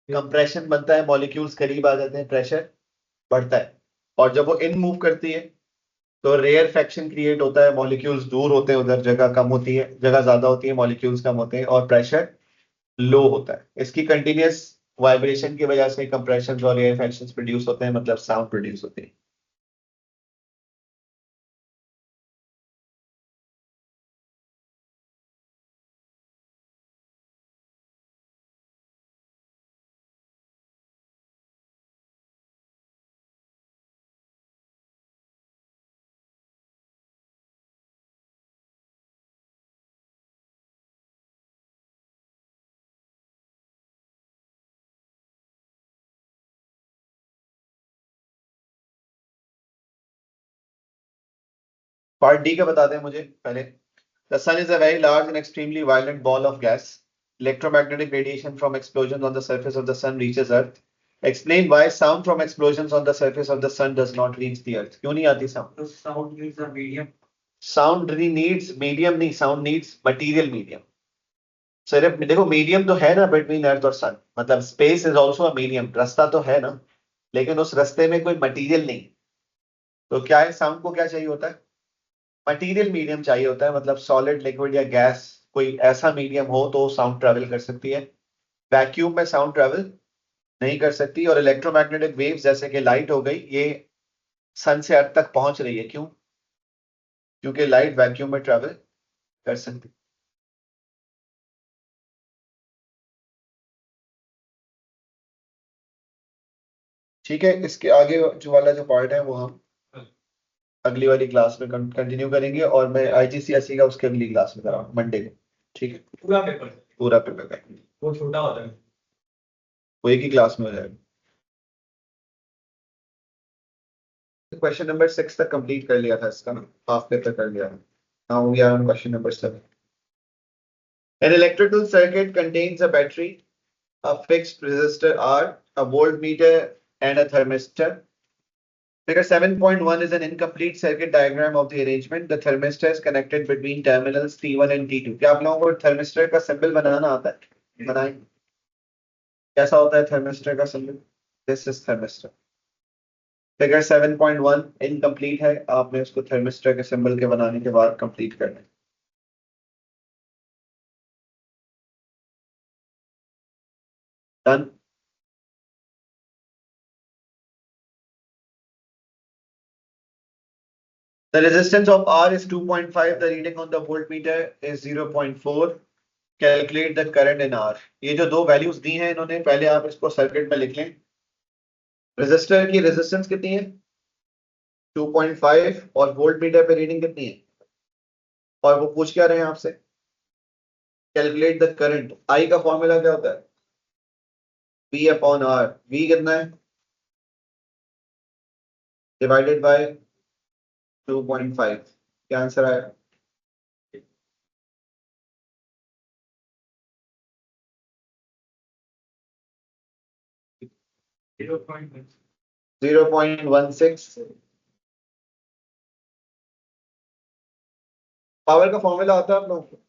कंप्रेशन बनता है, मॉलिक्यूल्स करीब आ जाते हैं, प्रेशर बढ़ता है। और जब वो इन मूव करती है तो रेयर फ्रैक्शन क्रिएट होता है, मॉलिक्यूल्स दूर होते हैं, उधर जगह कम होती है, जगह ज्यादा होती है, मॉलिक्यूल्स कम होते हैं और प्रेशर लो होता है। इसकी कंटिन्यूस वाइब्रेशन की वजह से कंप्रेशन और रेयर फ्रैक्शंस प्रोड्यूस होते हैं, मतलब साउंड प्रोड्यूस होते हैं। पार्ट डी का बताते हैं मुझे पहले। The sun is a very large and extremely violent ball of gas. Electromagnetic radiation from explosions on the surface of the sun reaches Earth. Explain why sound from explosions on the surface of the sun does not reach the Earth. क्यों नहीं आती sound? तो sound needs a medium. Sound really needs medium नहीं, sound needs material medium. सिर्फ देखो medium तो है ना बिटवीन अर्थ और सन, मतलब space is also a medium, रास्ता तो है ना, लेकिन उस रास्ते में कोई मटेरियल नहीं। तो क्या है, साउंड को क्या चाहिए होता है? मटेरियल मीडियम चाहिए होता है, मतलब सॉलिड, लिक्विड या गैस, कोई ऐसा मीडियम हो तो साउंड ट्रेवल कर सकती है। वैक्यूम में साउंड ट्रेवल नहीं कर सकती। और इलेक्ट्रोमैग्नेटिक वेव्स जैसे कि लाइट हो गई, ये सन से अर्थ तक पहुंच रही है। क्यों? क्योंकि लाइट वैक्यूम में ट्रेवल कर सकती है। ठीक है, इसके आगे जो वाला जो पार्ट है वो हम अगली वाली क्लास में कंटिन्यू करेंगे, और मैं आईजीसीएसई का उसके अगली क्लास में कराऊंगा मंडे को। ठीक है, पूरा पेपर पूरा पेपर करेंगे, वो छोटा होता है। वो एक ही क्लास में हो जाएगा। क्वेश्चन नंबर 6 तक कंप्लीट कर लिया था इसका ना, हाफ पेपर कर लिया। Now we are on question number 7। An electrical circuit contains a battery, a fixed resistor R, a voltmeter and a thermistor. Figure 7.1 is an incomplete circuit diagram of the arrangement. The thermistor is connected between terminals T1 and T2. क्या आप लोगों को thermistor का symbol बनाना आता है? बनाएं। कैसा होता है thermistor का symbol? This is thermistor. Figure 7.1 incomplete है, आपने उसको थर्मिस्टर के सिंबल के बनाने के बाद कंप्लीट करना है। Done. The resistance of R is 2.5. The reading on the voltmeter is 0.4. Calculate the current in R. ये जो दो वैल्यूज दी हैं इन्होंने, पहले आप इसको सर्किट में लिख लें। रेजिस्टर की रेजिस्टेंस कितनी है 2.5 और वोल्टमीटर पे रीडिंग कितनी है, और वो पूछ क्या रहे हैं आपसे, कैलकुलेट द करंट। आई का फॉर्मूला क्या होता है, V अपॉन R। V कितना है, डिवाइडेड बाय 2.5। क्या आंसर आया, 0.16। पावर का फॉर्मूला आता है आप लोगों को,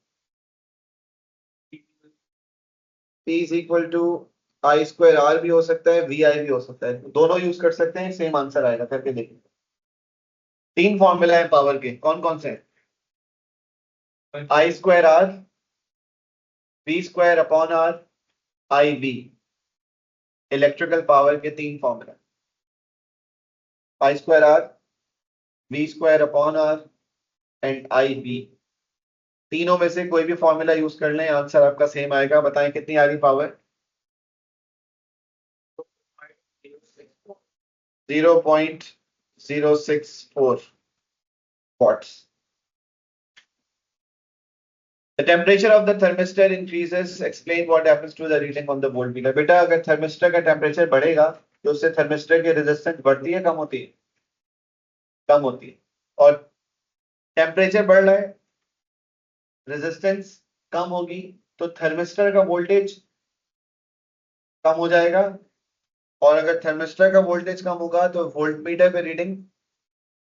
P is equal to I square R भी हो सकता है, वी आई भी हो सकता है, दोनों यूज कर सकते हैं, सेम आंसर आएगा। करके देखिए, तीन फॉर्मूला है पावर के, कौन कौन से हैं, I square R, V square upon R, I V. Electrical power के तीन formula, I square R, V square upon R and I V. तीनों में से कोई भी फॉर्मूला यूज कर लें, आंसर आपका सेम आएगा। बताएं कितनी आ रही power, 0.064 watts। The temperature of the thermistor increases. Explain what happens to the reading on the voltmeter। बेटा अगर थर्मिस्टर का टेम्परेचर बढ़ेगा तो उससे थर्मिस्टर की रेजिस्टेंस बढ़ती है कम होती है, कम होती है। और टेम्परेचर बढ़ रहा है, रेजिस्टेंस कम होगी, तो थर्मिस्टर का वोल्टेज कम हो जाएगा। और अगर थर्मिस्टर का वोल्टेज कम होगा तो वोल्टमीटर पे रीडिंग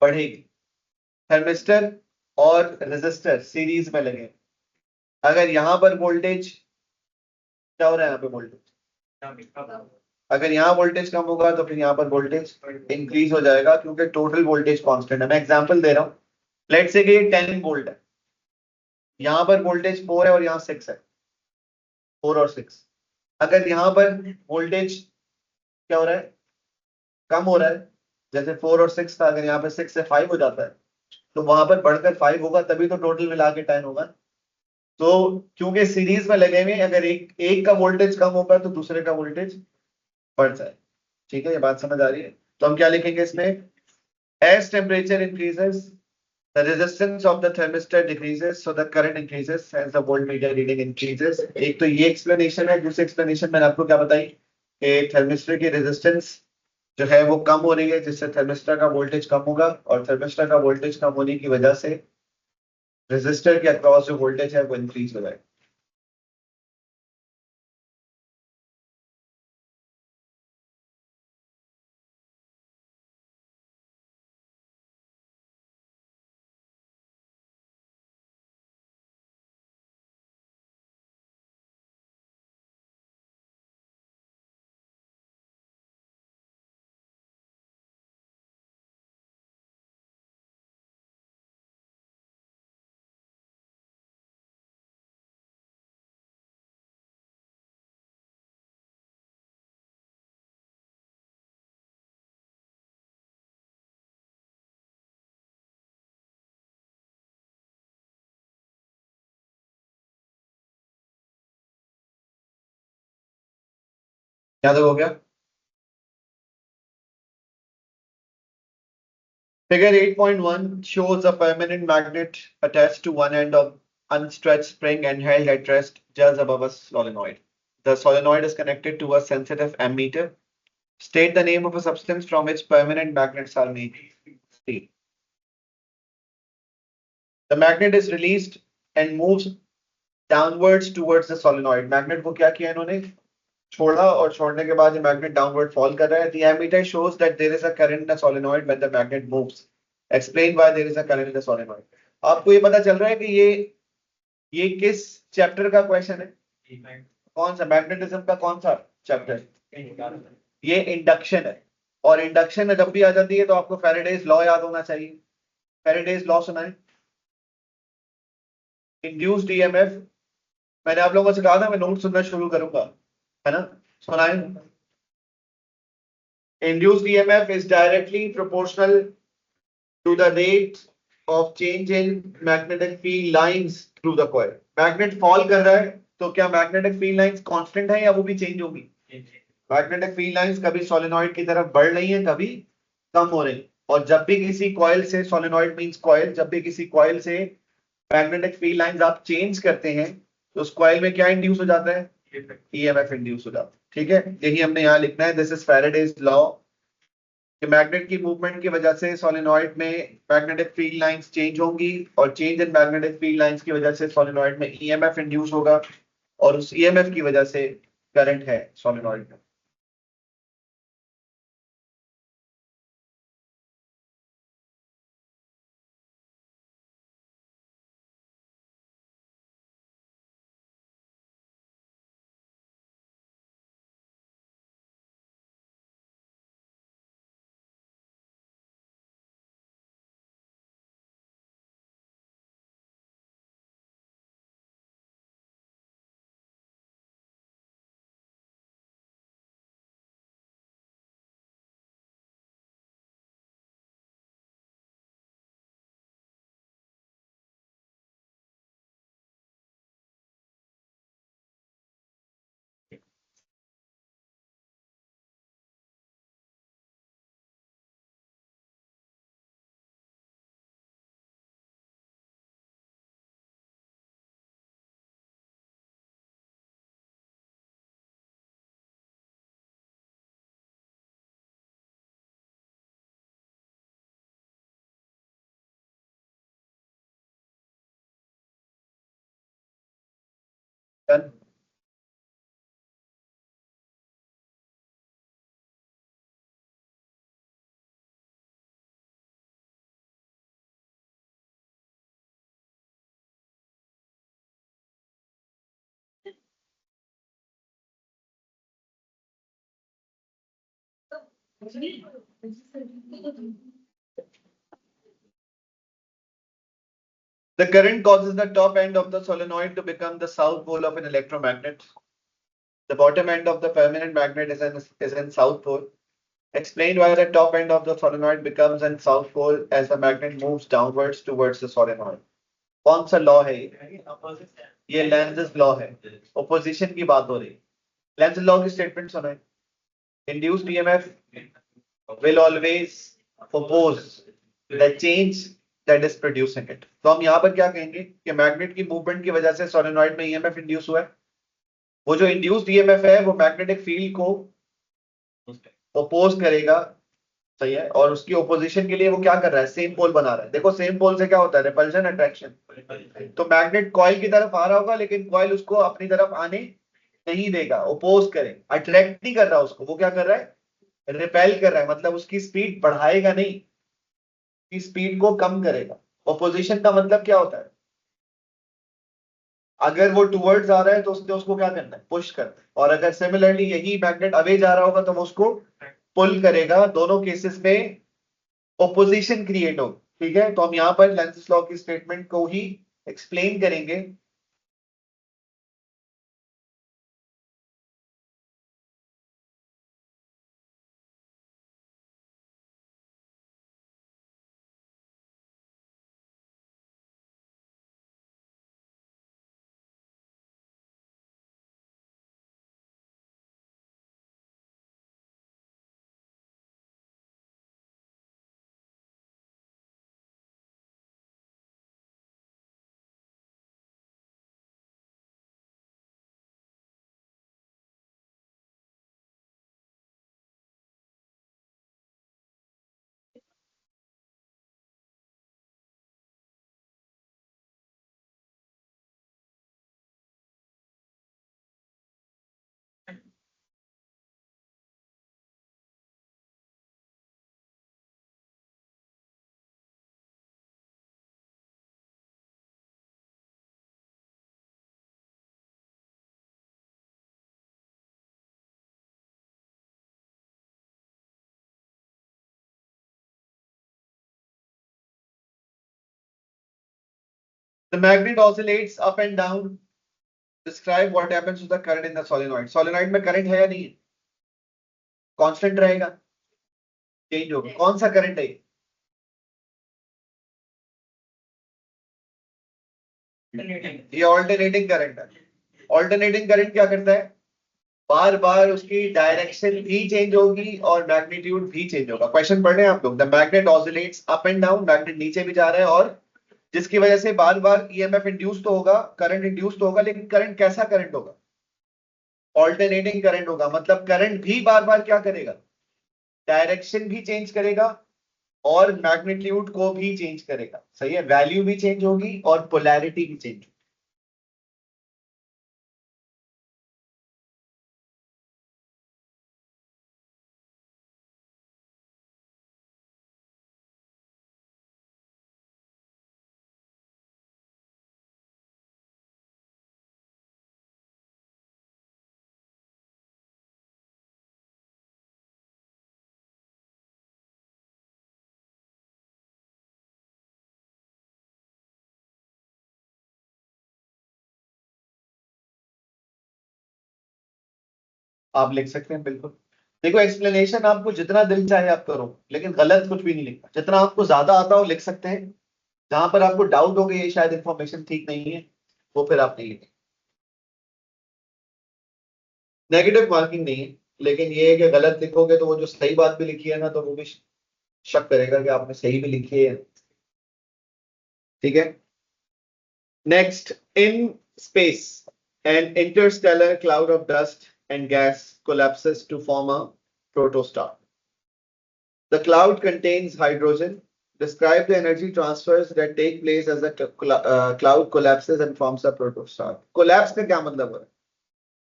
बढ़ेगी। थर्मिस्टर और रेजिस्टर सीरीज में लगे, अगर यहां पर वोल्टेज क्या हो रहा है, यहाँ पे वोल्टेज, अगर यहाँ वोल्टेज कम होगा तो फिर यहाँ पर वोल्टेज इंक्रीज हो जाएगा, क्योंकि टोटल वोल्टेज कांस्टेंट है। मैं एग्जांपल दे रहा हूँ, लेट्स से कि ये 10 वोल्ट है, यहाँ पर वोल्टेज 4 है और यहाँ 6 है, 4 और 6। अगर यहाँ पर वोल्टेज क्या हो रहा है, कम हो रहा है, जैसे 4 और 6 था, अगर यहाँ पर 6 से 5 हो जाता है तो वहां पर बढ़कर 5 होगा, तभी तो टोटल मिला के 10 होगा। तो क्योंकि सीरीज में लगे हुए, अगर एक का वोल्टेज कम होगा तो दूसरे का वोल्टेज बढ़ जाए। ठीक है, ये बात समझ आ रही है। तो हम क्या लिखेंगे इसमें, as temperature increases the resistance of the thermistor decreases, so the current increases as the voltmeter reading increases। एक तो ये एक्सप्लेनेशन है। दूसरी एक्सप्लेनेशन मैंने आपको क्या बताई कि थर्मिस्टर की रेजिस्टेंस जो है वो कम हो रही है, जिससे थर्मिस्टर का वोल्टेज कम होगा, और थर्मिस्टर का वोल्टेज कम होने की वजह से रेजिस्टर के अक्रॉस जो वोल्टेज है वो इंक्रीज हो जाएगा। क्या तक हो गया, Figure 8.1 shows a permanent magnet attached to one end of unstretched spring and held at rest just above a solenoid. The solenoid is connected to a sensitive ammeter. State the name of a substance from which permanent magnets are made. Steel. The magnet is released and moves downwards towards the solenoid. Magnet को क्या किया इन्होंने, छोड़ा, और छोड़ने के बाद ये magnet downward fall कर रहा है। The ammeter shows that there is a current in the solenoid when the magnet moves. Explain why there is a current in the solenoid। आपको ये पता चल रहा है कि ये किस चैप्टर का क्वेश्चन है, कौन सा मैग्नेटिज्म का कौन सा चैप्टर, ये इंडक्शन है। और इंडक्शन जब भी आ जाती है तो आपको फैराडेज लॉ याद होना चाहिए। फैराडेज लॉ सुना है? इंड्यूस्ड ईएमएफ, मैंने आप लोगों से कहा था मैं नोट सुनना शुरू करूंगा, है ना? सुना है? Induced EMF is directly proportional to the rate of change in magnetic field lines through the coil. Magnet fall कर रहा है तो क्या मैग्नेटिक फील्ड लाइंस कांस्टेंट है या वो भी चेंज होगी? मैग्नेटिक फील्ड लाइंस कभी सोलेनॉइड की तरफ बढ़ रही हैं, कभी कम हो रही हैं। और जब भी किसी कॉइल से, सोलेनॉइड मींस कॉइल, जब भी किसी कॉइल से मैग्नेटिक फील्ड लाइंस आप चेंज करते हैं तो उस कॉइल में क्या इंड्यूस हो जाता है? ईएमएफ इंड्यूस हो जाता है। ठीक है, यही हमने यहाँ लिखना है, दिस इज फैराडेज लॉ कि मैग्नेट की मूवमेंट की वजह से सोलेनॉइड में मैग्नेटिक फील्ड लाइंस चेंज होंगी और change in magnetic field lines की वजह से सोलेनॉइड में ईएमएफ इंड्यूस होगा और उस ईएमएफ की वजह से करंट है सोलेनॉइड में। Done? The current causes the top end of the solenoid to become the south pole of an electromagnet. The bottom end of the permanent magnet is in south pole. Explain why the top end of the solenoid becomes in south pole as the magnet moves downwards towards the solenoid. कौन सा law है ये लेंज़es law है, opposition की बात हो रही है। लेंज़ लॉ की स्टेटमेंट सुना है? Induced EMF will always oppose the change that is producing it. तो हम यहाँ पर क्या कहेंगे कि मैग्नेट की मूवमेंट की वजह से सोलेनॉइड में ईएमएफ इंड्यूस हुआ है। वो जो इंड्यूस्ड ईएमएफ है वो मैग्नेटिक फील्ड को ओपोज करेगा, सही है, और उसकी ओपोजिशन के लिए वो क्या कर रहा है? सेम पोल बना रहा है। देखो सेम पोल से क्या होता है? Repulsion, attraction. तो मैग्नेट कॉइल की तरफ आ रहा होगा लेकिन कॉइल उसको अपनी तरफ आने नहीं देगा, ओपोज करे, अट्रैक्ट नहीं कर रहा उसको, वो क्या कर रहा है? रिपेल कर रहा है, मतलब उसकी स्पीड बढ़ाएगा नहीं, की स्पीड को कम करेगा। ऑपोजिशन का मतलब क्या होता है? अगर वो टुवर्ड्स आ रहा है तो उसने उसको क्या करना है? पुश करना है। और अगर सिमिलरली यही मैग्नेट अवे जा रहा होगा तो वो उसको पुल करेगा। दोनों केसेस में ऑपोजिशन क्रिएट होगी। ठीक है, तो हम यहाँ पर लेंज़es लॉ की स्टेटमेंट को ही एक्सप्लेन करेंगे। The magnet oscillates up and down. Describe what happens to the current in the solenoid. Solenoid में करंट है या नहीं है? कांस्टेंट रहेगा, चेंज होगा, कौन सा करंट है? ये ऑल्टरनेटिंग करंट है। ऑल्टरनेटिंग करंट क्या करता है? बार बार उसकी डायरेक्शन भी चेंज होगी और मैग्नीट्यूड भी चेंज होगा। क्वेश्चन पढ़ रहे हैं आप लोग? The magnet oscillates up and down, magnet नीचे भी जा रहा है और जिसकी वजह से बार बार ईएमएफ इंड्यूस तो होगा, करंट इंड्यूस तो होगा, लेकिन करंट कैसा करंट होगा? ऑल्टरनेटिंग करंट होगा। मतलब करंट भी बार बार क्या करेगा? डायरेक्शन भी चेंज करेगा और मैग्नीट्यूड को भी चेंज करेगा। सही है, वैल्यू भी चेंज होगी और पोलैरिटी भी चेंज होगी। आप लिख सकते हैं बिल्कुल। देखो एक्सप्लेनेशन आपको जितना दिल चाहे आप करो, लेकिन गलत कुछ भी नहीं लिखना। जितना आपको ज्यादा आता हो लिख सकते हैं, जहां पर आपको डाउट हो गया ये शायद इंफॉर्मेशन ठीक नहीं है, वो फिर आप नहीं लिखें। नेगेटिव मार्किंग नहीं है, लेकिन ये है कि गलत लिखोगे तो वो जो सही बात भी लिखी है ना, तो वो भी शक करेगा कि आपने सही भी लिखी है। ठीक है, next, in space an interstellar cloud of dust and gas collapses to form a protostar. The cloud contains hydrogen. Describe the energy transfers that take place as the cloud collapses and forms a protostar. Collapse का क्या मतलब है?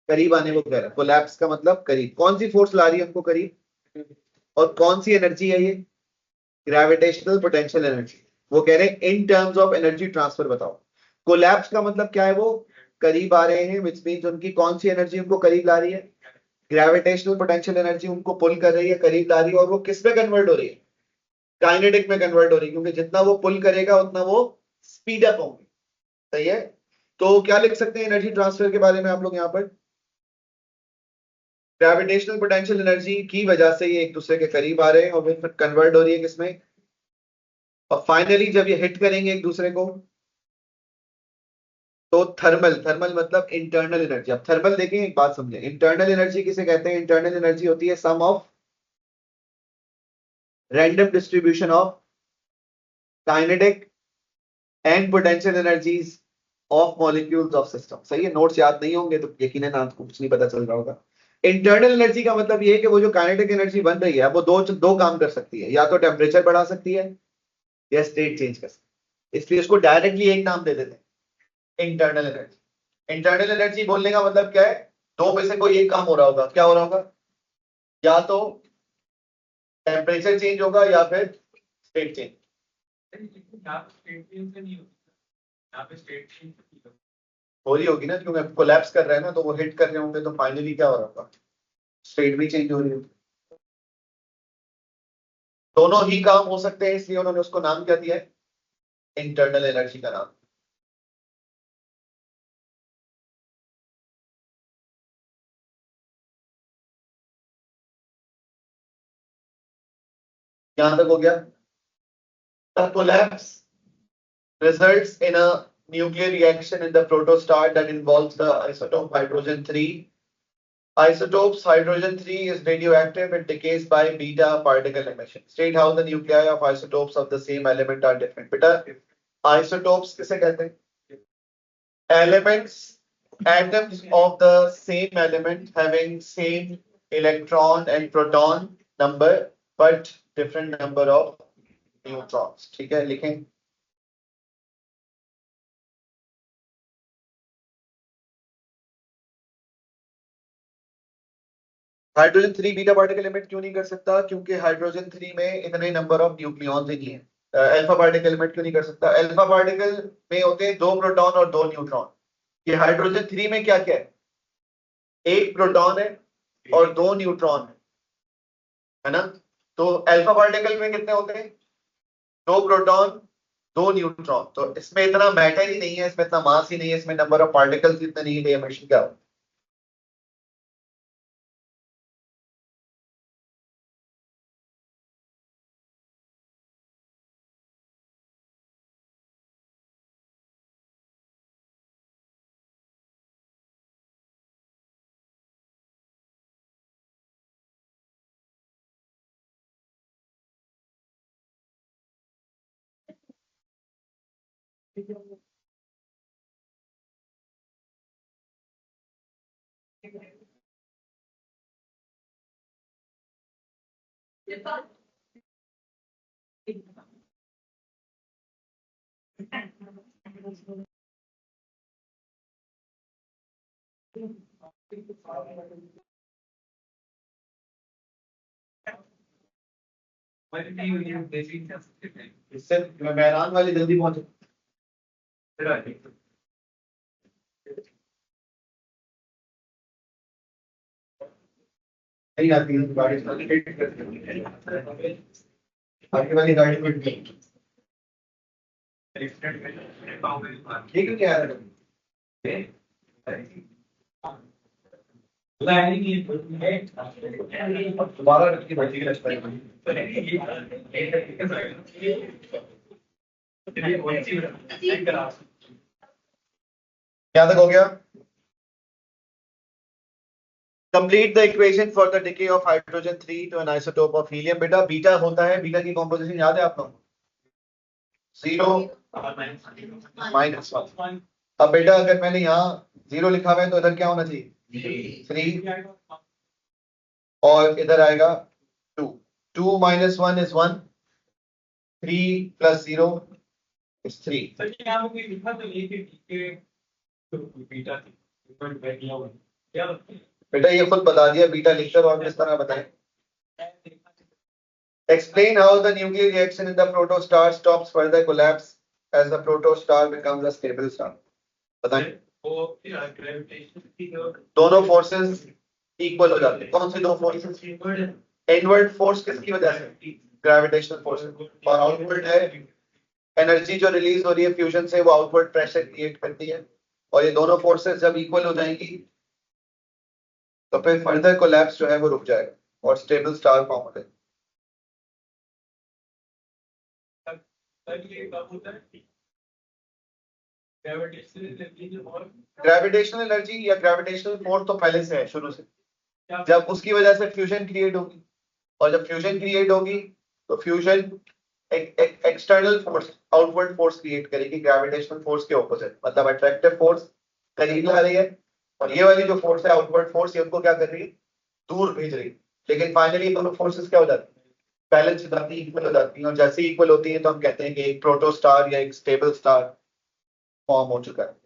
करीब आने को कह रहा है। Collapse का मतलब करीब। कौन सी फोर्स ला रही है हमको करीब? और कौन सी एनर्जी है ये? Gravitational potential energy. वो कह रहे हैं in terms of energy transfer बताओ। कोलैप्स का मतलब क्या है? वो करीब आ रहे हैं, विच मींस उनकी कौन सी एनर्जी उनको करीब ला रही है? ग्रेविटेशनल पोटेंशियल एनर्जी उनको पुल कर रही है, करीब ला रही है, और वो किस में कन्वर्ट हो रही है? काइनेटिक में कन्वर्ट हो रही है, क्योंकि जितना वो पुल करेगा उतना वो स्पीड अप होंगे। सही है, तो क्या लिख सकते हैं एनर्जी ट्रांसफर के बारे में आप लोग यहाँ पर? ग्रेविटेशनल पोटेंशियल एनर्जी की वजह से ये एक दूसरे के करीब आ रहे हैं और फिर कन्वर्ट हो रही है किसमें? और फाइनली जब ये हिट करेंगे एक दूसरे को तो थर्मल, थर्मल मतलब इंटरनल एनर्जी। अब थर्मल देखें, एक बात समझें, इंटरनल एनर्जी किसे कहते हैं? इंटरनल एनर्जी होती है sum of random distribution of kinetic and potential energies of molecules of system. सही है, नोट्स याद नहीं होंगे तो यकीनन आपको कुछ नहीं पता चल रहा होगा। इंटरनल एनर्जी का मतलब ये है कि वो जो काइनेटिक एनर्जी बन रही है वो दो काम कर सकती है, या तो टेम्परेचर बढ़ा सकती है या स्टेट चेंज कर सकती है। इसलिए इसको डायरेक्टली एक नाम दे देते हैं, इंटरनल एनर्जी। इंटरनल एनर्जी बोलने का मतलब क्या है? दो में से कोई एक काम हो रहा होगा। क्या हो रहा होगा? या तो टेम्परेचर चेंज होगा या फिर स्टेट चेंज। हो रही होगी ना, क्योंकि कोलैप्स कर रहे हैं ना, तो वो हिट कर रहे होंगे, तो फाइनली क्या हो रहा होगा? स्टेट भी चेंज हो रही होगी। दोनों ही काम हो सकते हैं, इसलिए उन्होंने उसको नाम क्या दिया है? इंटरनल एनर्जी का नाम। यहां तक हो गया। The collapse results in a nuclear reaction in the protostar that involves the isotope hydrogen 3. Isotopes hydrogen 3 is radioactive and decays by beta particle emission. State how the nuclei of isotopes of the same element are different. बेटा isotopes किसे कहते हैं? Elements, atoms of the same element having same electron and proton number but different number of neutrons. ठीक है, लिखें। Hydrogen 3 beta particle emit क्यों नहीं कर सकता? क्योंकि हाइड्रोजन 3 में इतने नंबर ऑफ न्यूक्लियॉन्स ही नहीं है। अल्फा पार्टिकल एमिट क्यों नहीं कर सकता? अल्फा पार्टिकल में होते हैं 2 प्रोटॉन और 2 न्यूट्रॉन। ये हाइड्रोजन 3 में क्या क्या है? 1 प्रोटॉन है और 2 न्यूट्रॉन है ना? तो अल्फा पार्टिकल में कितने होते हैं? 2 प्रोटॉन 2 न्यूट्रॉन, तो इसमें इतना मैटर ही नहीं है, इसमें इतना मास ही नहीं है, इसमें नंबर ऑफ पार्टिकल्स इतने नहीं है, एमिशन क्या हो? इससे मैदान वाली जल्दी पहुंचे। नहीं आती है गाड़ी, आगे वाली गाड़ी में ठीक है क्या है? दोबारा रखी बैठी के लगता है। क्या तक हो गया? Complete the equation for the decay of hydrogen 3 to an isotope of helium. बेटा बीटा होता है, बीटा की कॉम्पोजिशन याद है आप लोग? 0 माइनस 1। अब बेटा अगर मैंने यहाँ 0 लिखा हुआ है तो इधर क्या होना चाहिए? 3 और इधर आएगा 2। 2 minus 1 is 1, 3 plus 0 is 3। बेटा ये खुद बता दिया, बीटा लिखकर और किस तरह बताएं? Explain how the nuclear reaction in the protostar stops further collapse as the protostar becomes a stable star. बताएं। दोनों फोर्सेस इक्वल हो जाते हैं। कौन सी दो फोर्सेस? इनवर्ड फोर्स किसकी वजह से? Gravitational force. और आउटवर्ड है एनर्जी जो रिलीज हो रही है फ्यूजन से, वो आउटवर्ड प्रेशर क्रिएट करती है। और ये दोनों फोर्सेस जब इक्वल हो जाएंगी तो फिर फर्दर कोलैप्स जो है वो रुक जाएगा और स्टेबल स्टार फॉर्म हो जाएगा। ग्रेविटेशनल एनर्जी या ग्रेविटेशनल फोर्स तो पहले से है शुरू से, जब उसकी वजह से फ्यूजन क्रिएट होगी, और जब फ्यूजन क्रिएट होगी तो fusion external force, outward force create करेगी ग्रेविटेशनल फोर्स के ऑपोजिट, मतलब अट्रैक्टिव फोर्स करीब ला रही है और ये वाली जो फोर्स है आउटवर्ड फोर्स, ये उनको क्या कर रही है? दूर भेज रही है। लेकिन फाइनली दोनों फोर्सेस क्या हो जाती है? बैलेंस हो जाती है, इक्वल हो जाती है, और जैसे ही इक्वल होती है तो हम कहते हैं कि एक प्रोटोस्टार या एक स्टेबल स्टार फॉर्म हो चुका है।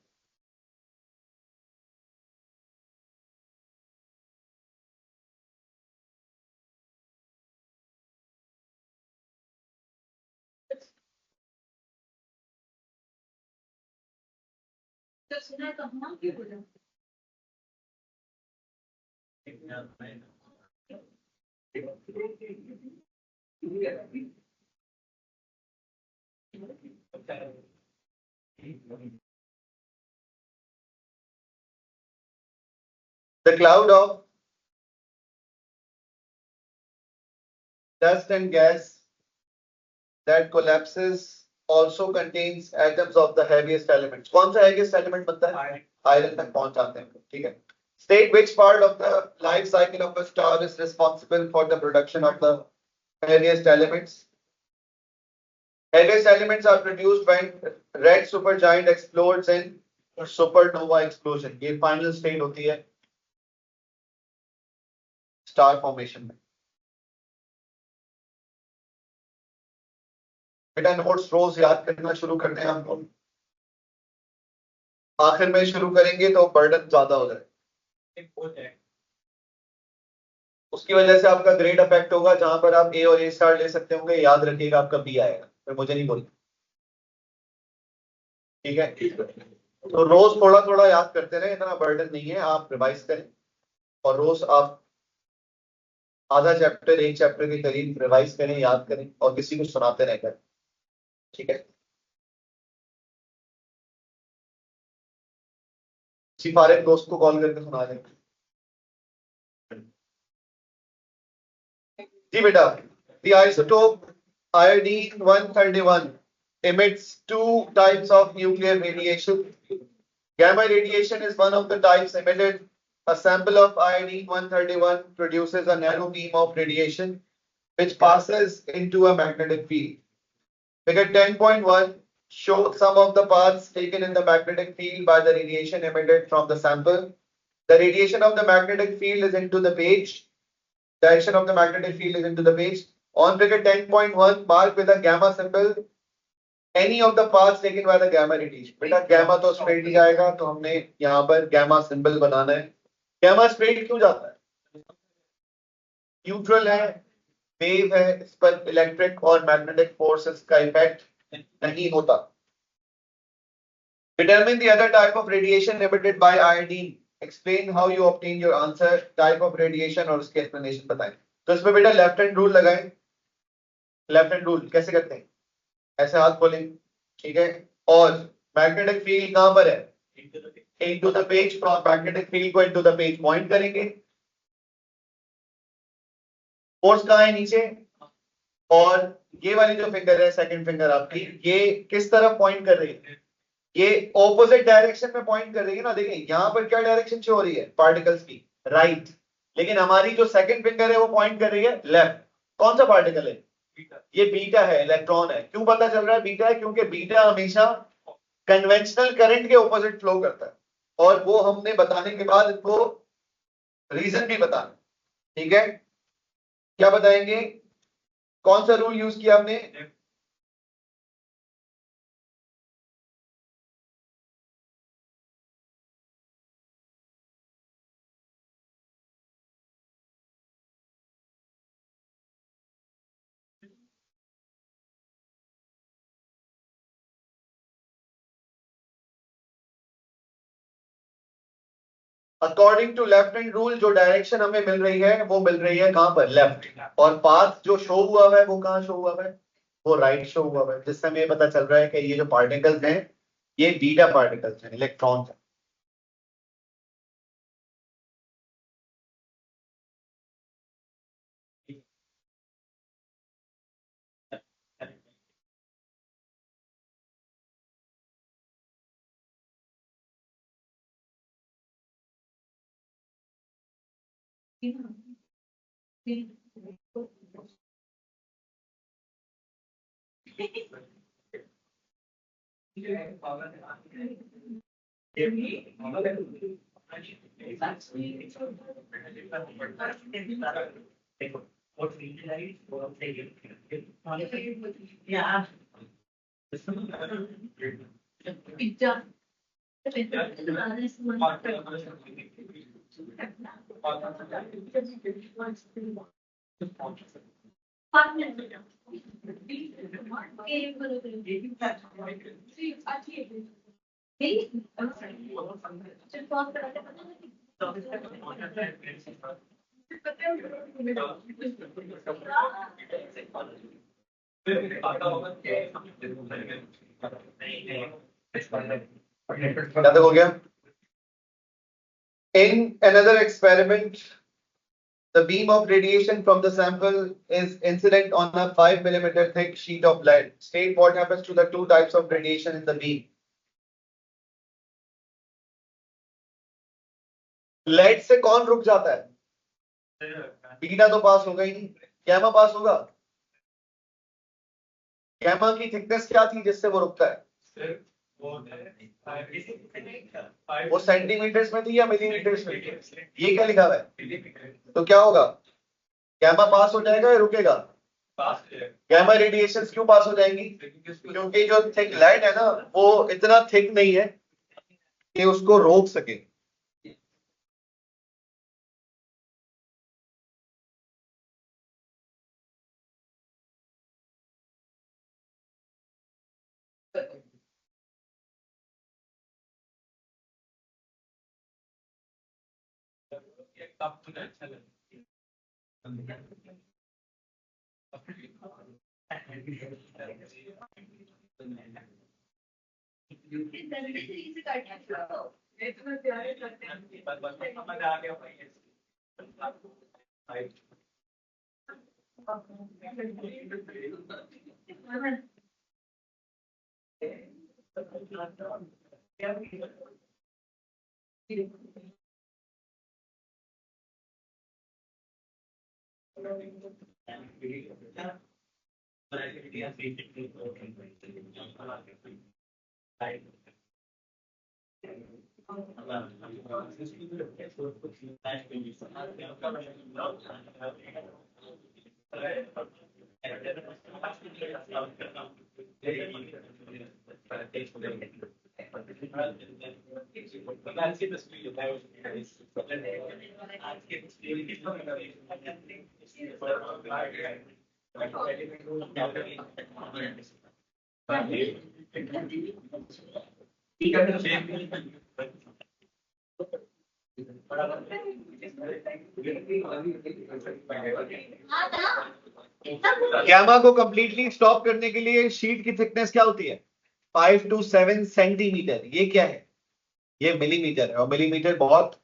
The cloud of dust and gas that collapses also contains atoms of the heaviest elements. कौन सा heaviest element बनता है? आयरन तक पहुंच जाते हैं, ठीक है। State which part of the life cycle of a star is responsible for the production of the heaviest elements. Heaviest elements are produced when red supergiant explodes in supernova explosion. ये final state होती है star formation में। बेटा notes रोज याद करना शुरू करते हैं हम लोग, आखिर में शुरू करेंगे तो बर्डन ज्यादा हो जाए, उसकी वजह से आपका ग्रेड अफेक्ट होगा। जहां पर आप ए और ए स्टार ले सकते होंगे, याद रखिएगा आपका बी आएगा, फिर मुझे नहीं बोलना, ठीक है। तो रोज थोड़ा थोड़ा याद करते रहे, इतना बर्डन नहीं है, आप रिवाइज करें और रोज आप आधा चैप्टर एक चैप्टर के करीब रिवाइज करें, याद करें और किसी को सुनाते रहकर, ठीक है। सिफारिश दोस्त को कॉल करके सुना दें। जी बेटा, the isotope iodine 131 emits two types of nuclear radiation. Gamma radiation is one of the types emitted. A sample of iodine 131 produces a narrow beam of radiation which passes into a magnetic field. Figure 10.1 shows some of the paths taken in the magnetic field by the radiation emitted from the sample. The radiation of the magnetic field is into the page. Direction of the magnetic field is into the page. On figure 10.1, mark with a gamma symbol any of the paths taken by the gamma radiation. बेटा gamma तो straight ही जाएगा, तो हमने यहाँ पर gamma symbol बनाना है. Gamma straight क्यों जाता है? Neutral है, wave है, इस पर electric और magnetic forces का effect नहीं होता. Determine the other type of radiation emitted by iodine. Explain how you obtain your answer. Type of radiation और उसके explanation बताएं. तो इसमें बेटा लेफ्ट हैंड रूल लगाएं. लेफ्ट हैंड रूल कैसे करते हैं? ऐसे हाथ खोलें, ठीक है, और मैग्नेटिक फील्ड कहां पर है? Into the page. From magnetic field को इनटू द पेज पॉइंट करेंगे. फोर्स कहां है? नीचे. और ये वाली जो फिंगर है, सेकंड फिंगर आपकी, ये किस तरफ पॉइंट कर रही है? ये ऑपोजिट डायरेक्शन में पॉइंट कर रही है ना. देखिए यहां पर क्या डायरेक्शन शो हो रही है पार्टिकल्स की? राइट. लेकिन हमारी जो सेकंड फिंगर है वो पॉइंट कर रही है लेफ्ट. कौन सा पार्टिकल है? ये बीटा है, इलेक्ट्रॉन है. क्यों पता चल रहा है बीटा है? क्योंकि बीटा हमेशा कन्वेंशनल करंट के ऑपोजिट फ्लो करता है, और वो हमने बताने के बाद इनको रीजन भी बताना. ठीक है, क्या बताएंगे? कौन सा रूल यूज किया हमने? According to left hand rule जो डायरेक्शन हमें मिल रही है वो मिल रही है कहां पर? लेफ्ट. और पाथ जो शो हुआ है वो कहां शो हुआ है? वो राइट शो हुआ है, जिससे हमें पता चल रहा है कि ये जो पार्टिकल्स हैं ये बीटा पार्टिकल्स हैं, इलेक्ट्रॉन्स हैं. क्या तक हो गया? In another experiment, the beam of radiation from the sample is incident on a 5 millimeter thick sheet of lead. State what happens to the two types of radiation in the beam. Lead से कौन रुक जाता है? Beta तो पास होगा ही नहीं. Gamma पास होगा. Gamma की थिकनेस क्या थी जिससे वो रुकता है? वो सेंटीमीटर्स में थी या मिलीमीटर्स में? ये क्या लिखा हुआ है? तो क्या होगा? गैमा पास हो जाएगा या रुकेगा? गैमा रेडिएशन क्यों पास हो जाएंगी? क्योंकि जो थिक लाइट है ना वो इतना थिक नहीं है कि उसको रोक सके. गैमा को कंप्लीटली स्टॉप करने के लिए शीट की थिकनेस क्या होती है? 5 to 7 सेंटीमीटर। ये क्या है? ये मिलीमीटर है, और मिलीमीटर बहुत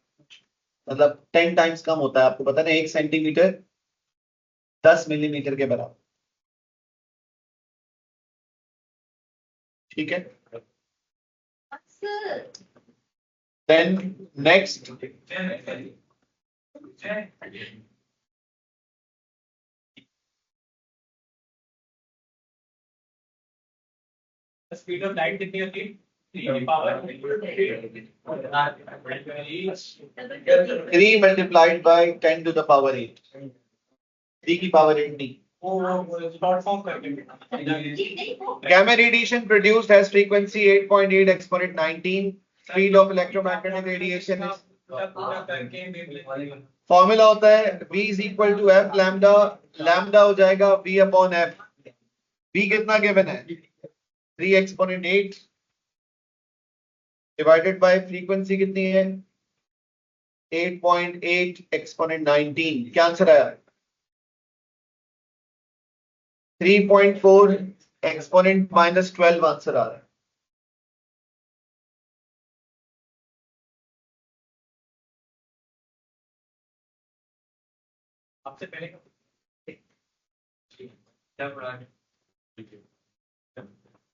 मतलब 10 टाइम्स कम होता है। आपको पता ना, 1 सेंटीमीटर 10 मिलीमीटर के बराबर। ठीक है, then next speed of light कितनी होती है? 3 multiplied by 10 to the power 8। 3 की पावर 8 नहीं। शॉर्ट फॉर्म करके Gamma radiation produced has frequency 8.8 exponent 19. Speed of electromagnetic radiation is formula होता है V is equal to F lambda। Lambda हो जाएगा V upon F। V कितना given है? 3 exponent 8 divided by frequency कितनी है? 8.8 exponent 19। क्या आंसर आया? 3.4 exponent -12 आंसर आ रहा है। आपसे पहले क्या पढ़ा है?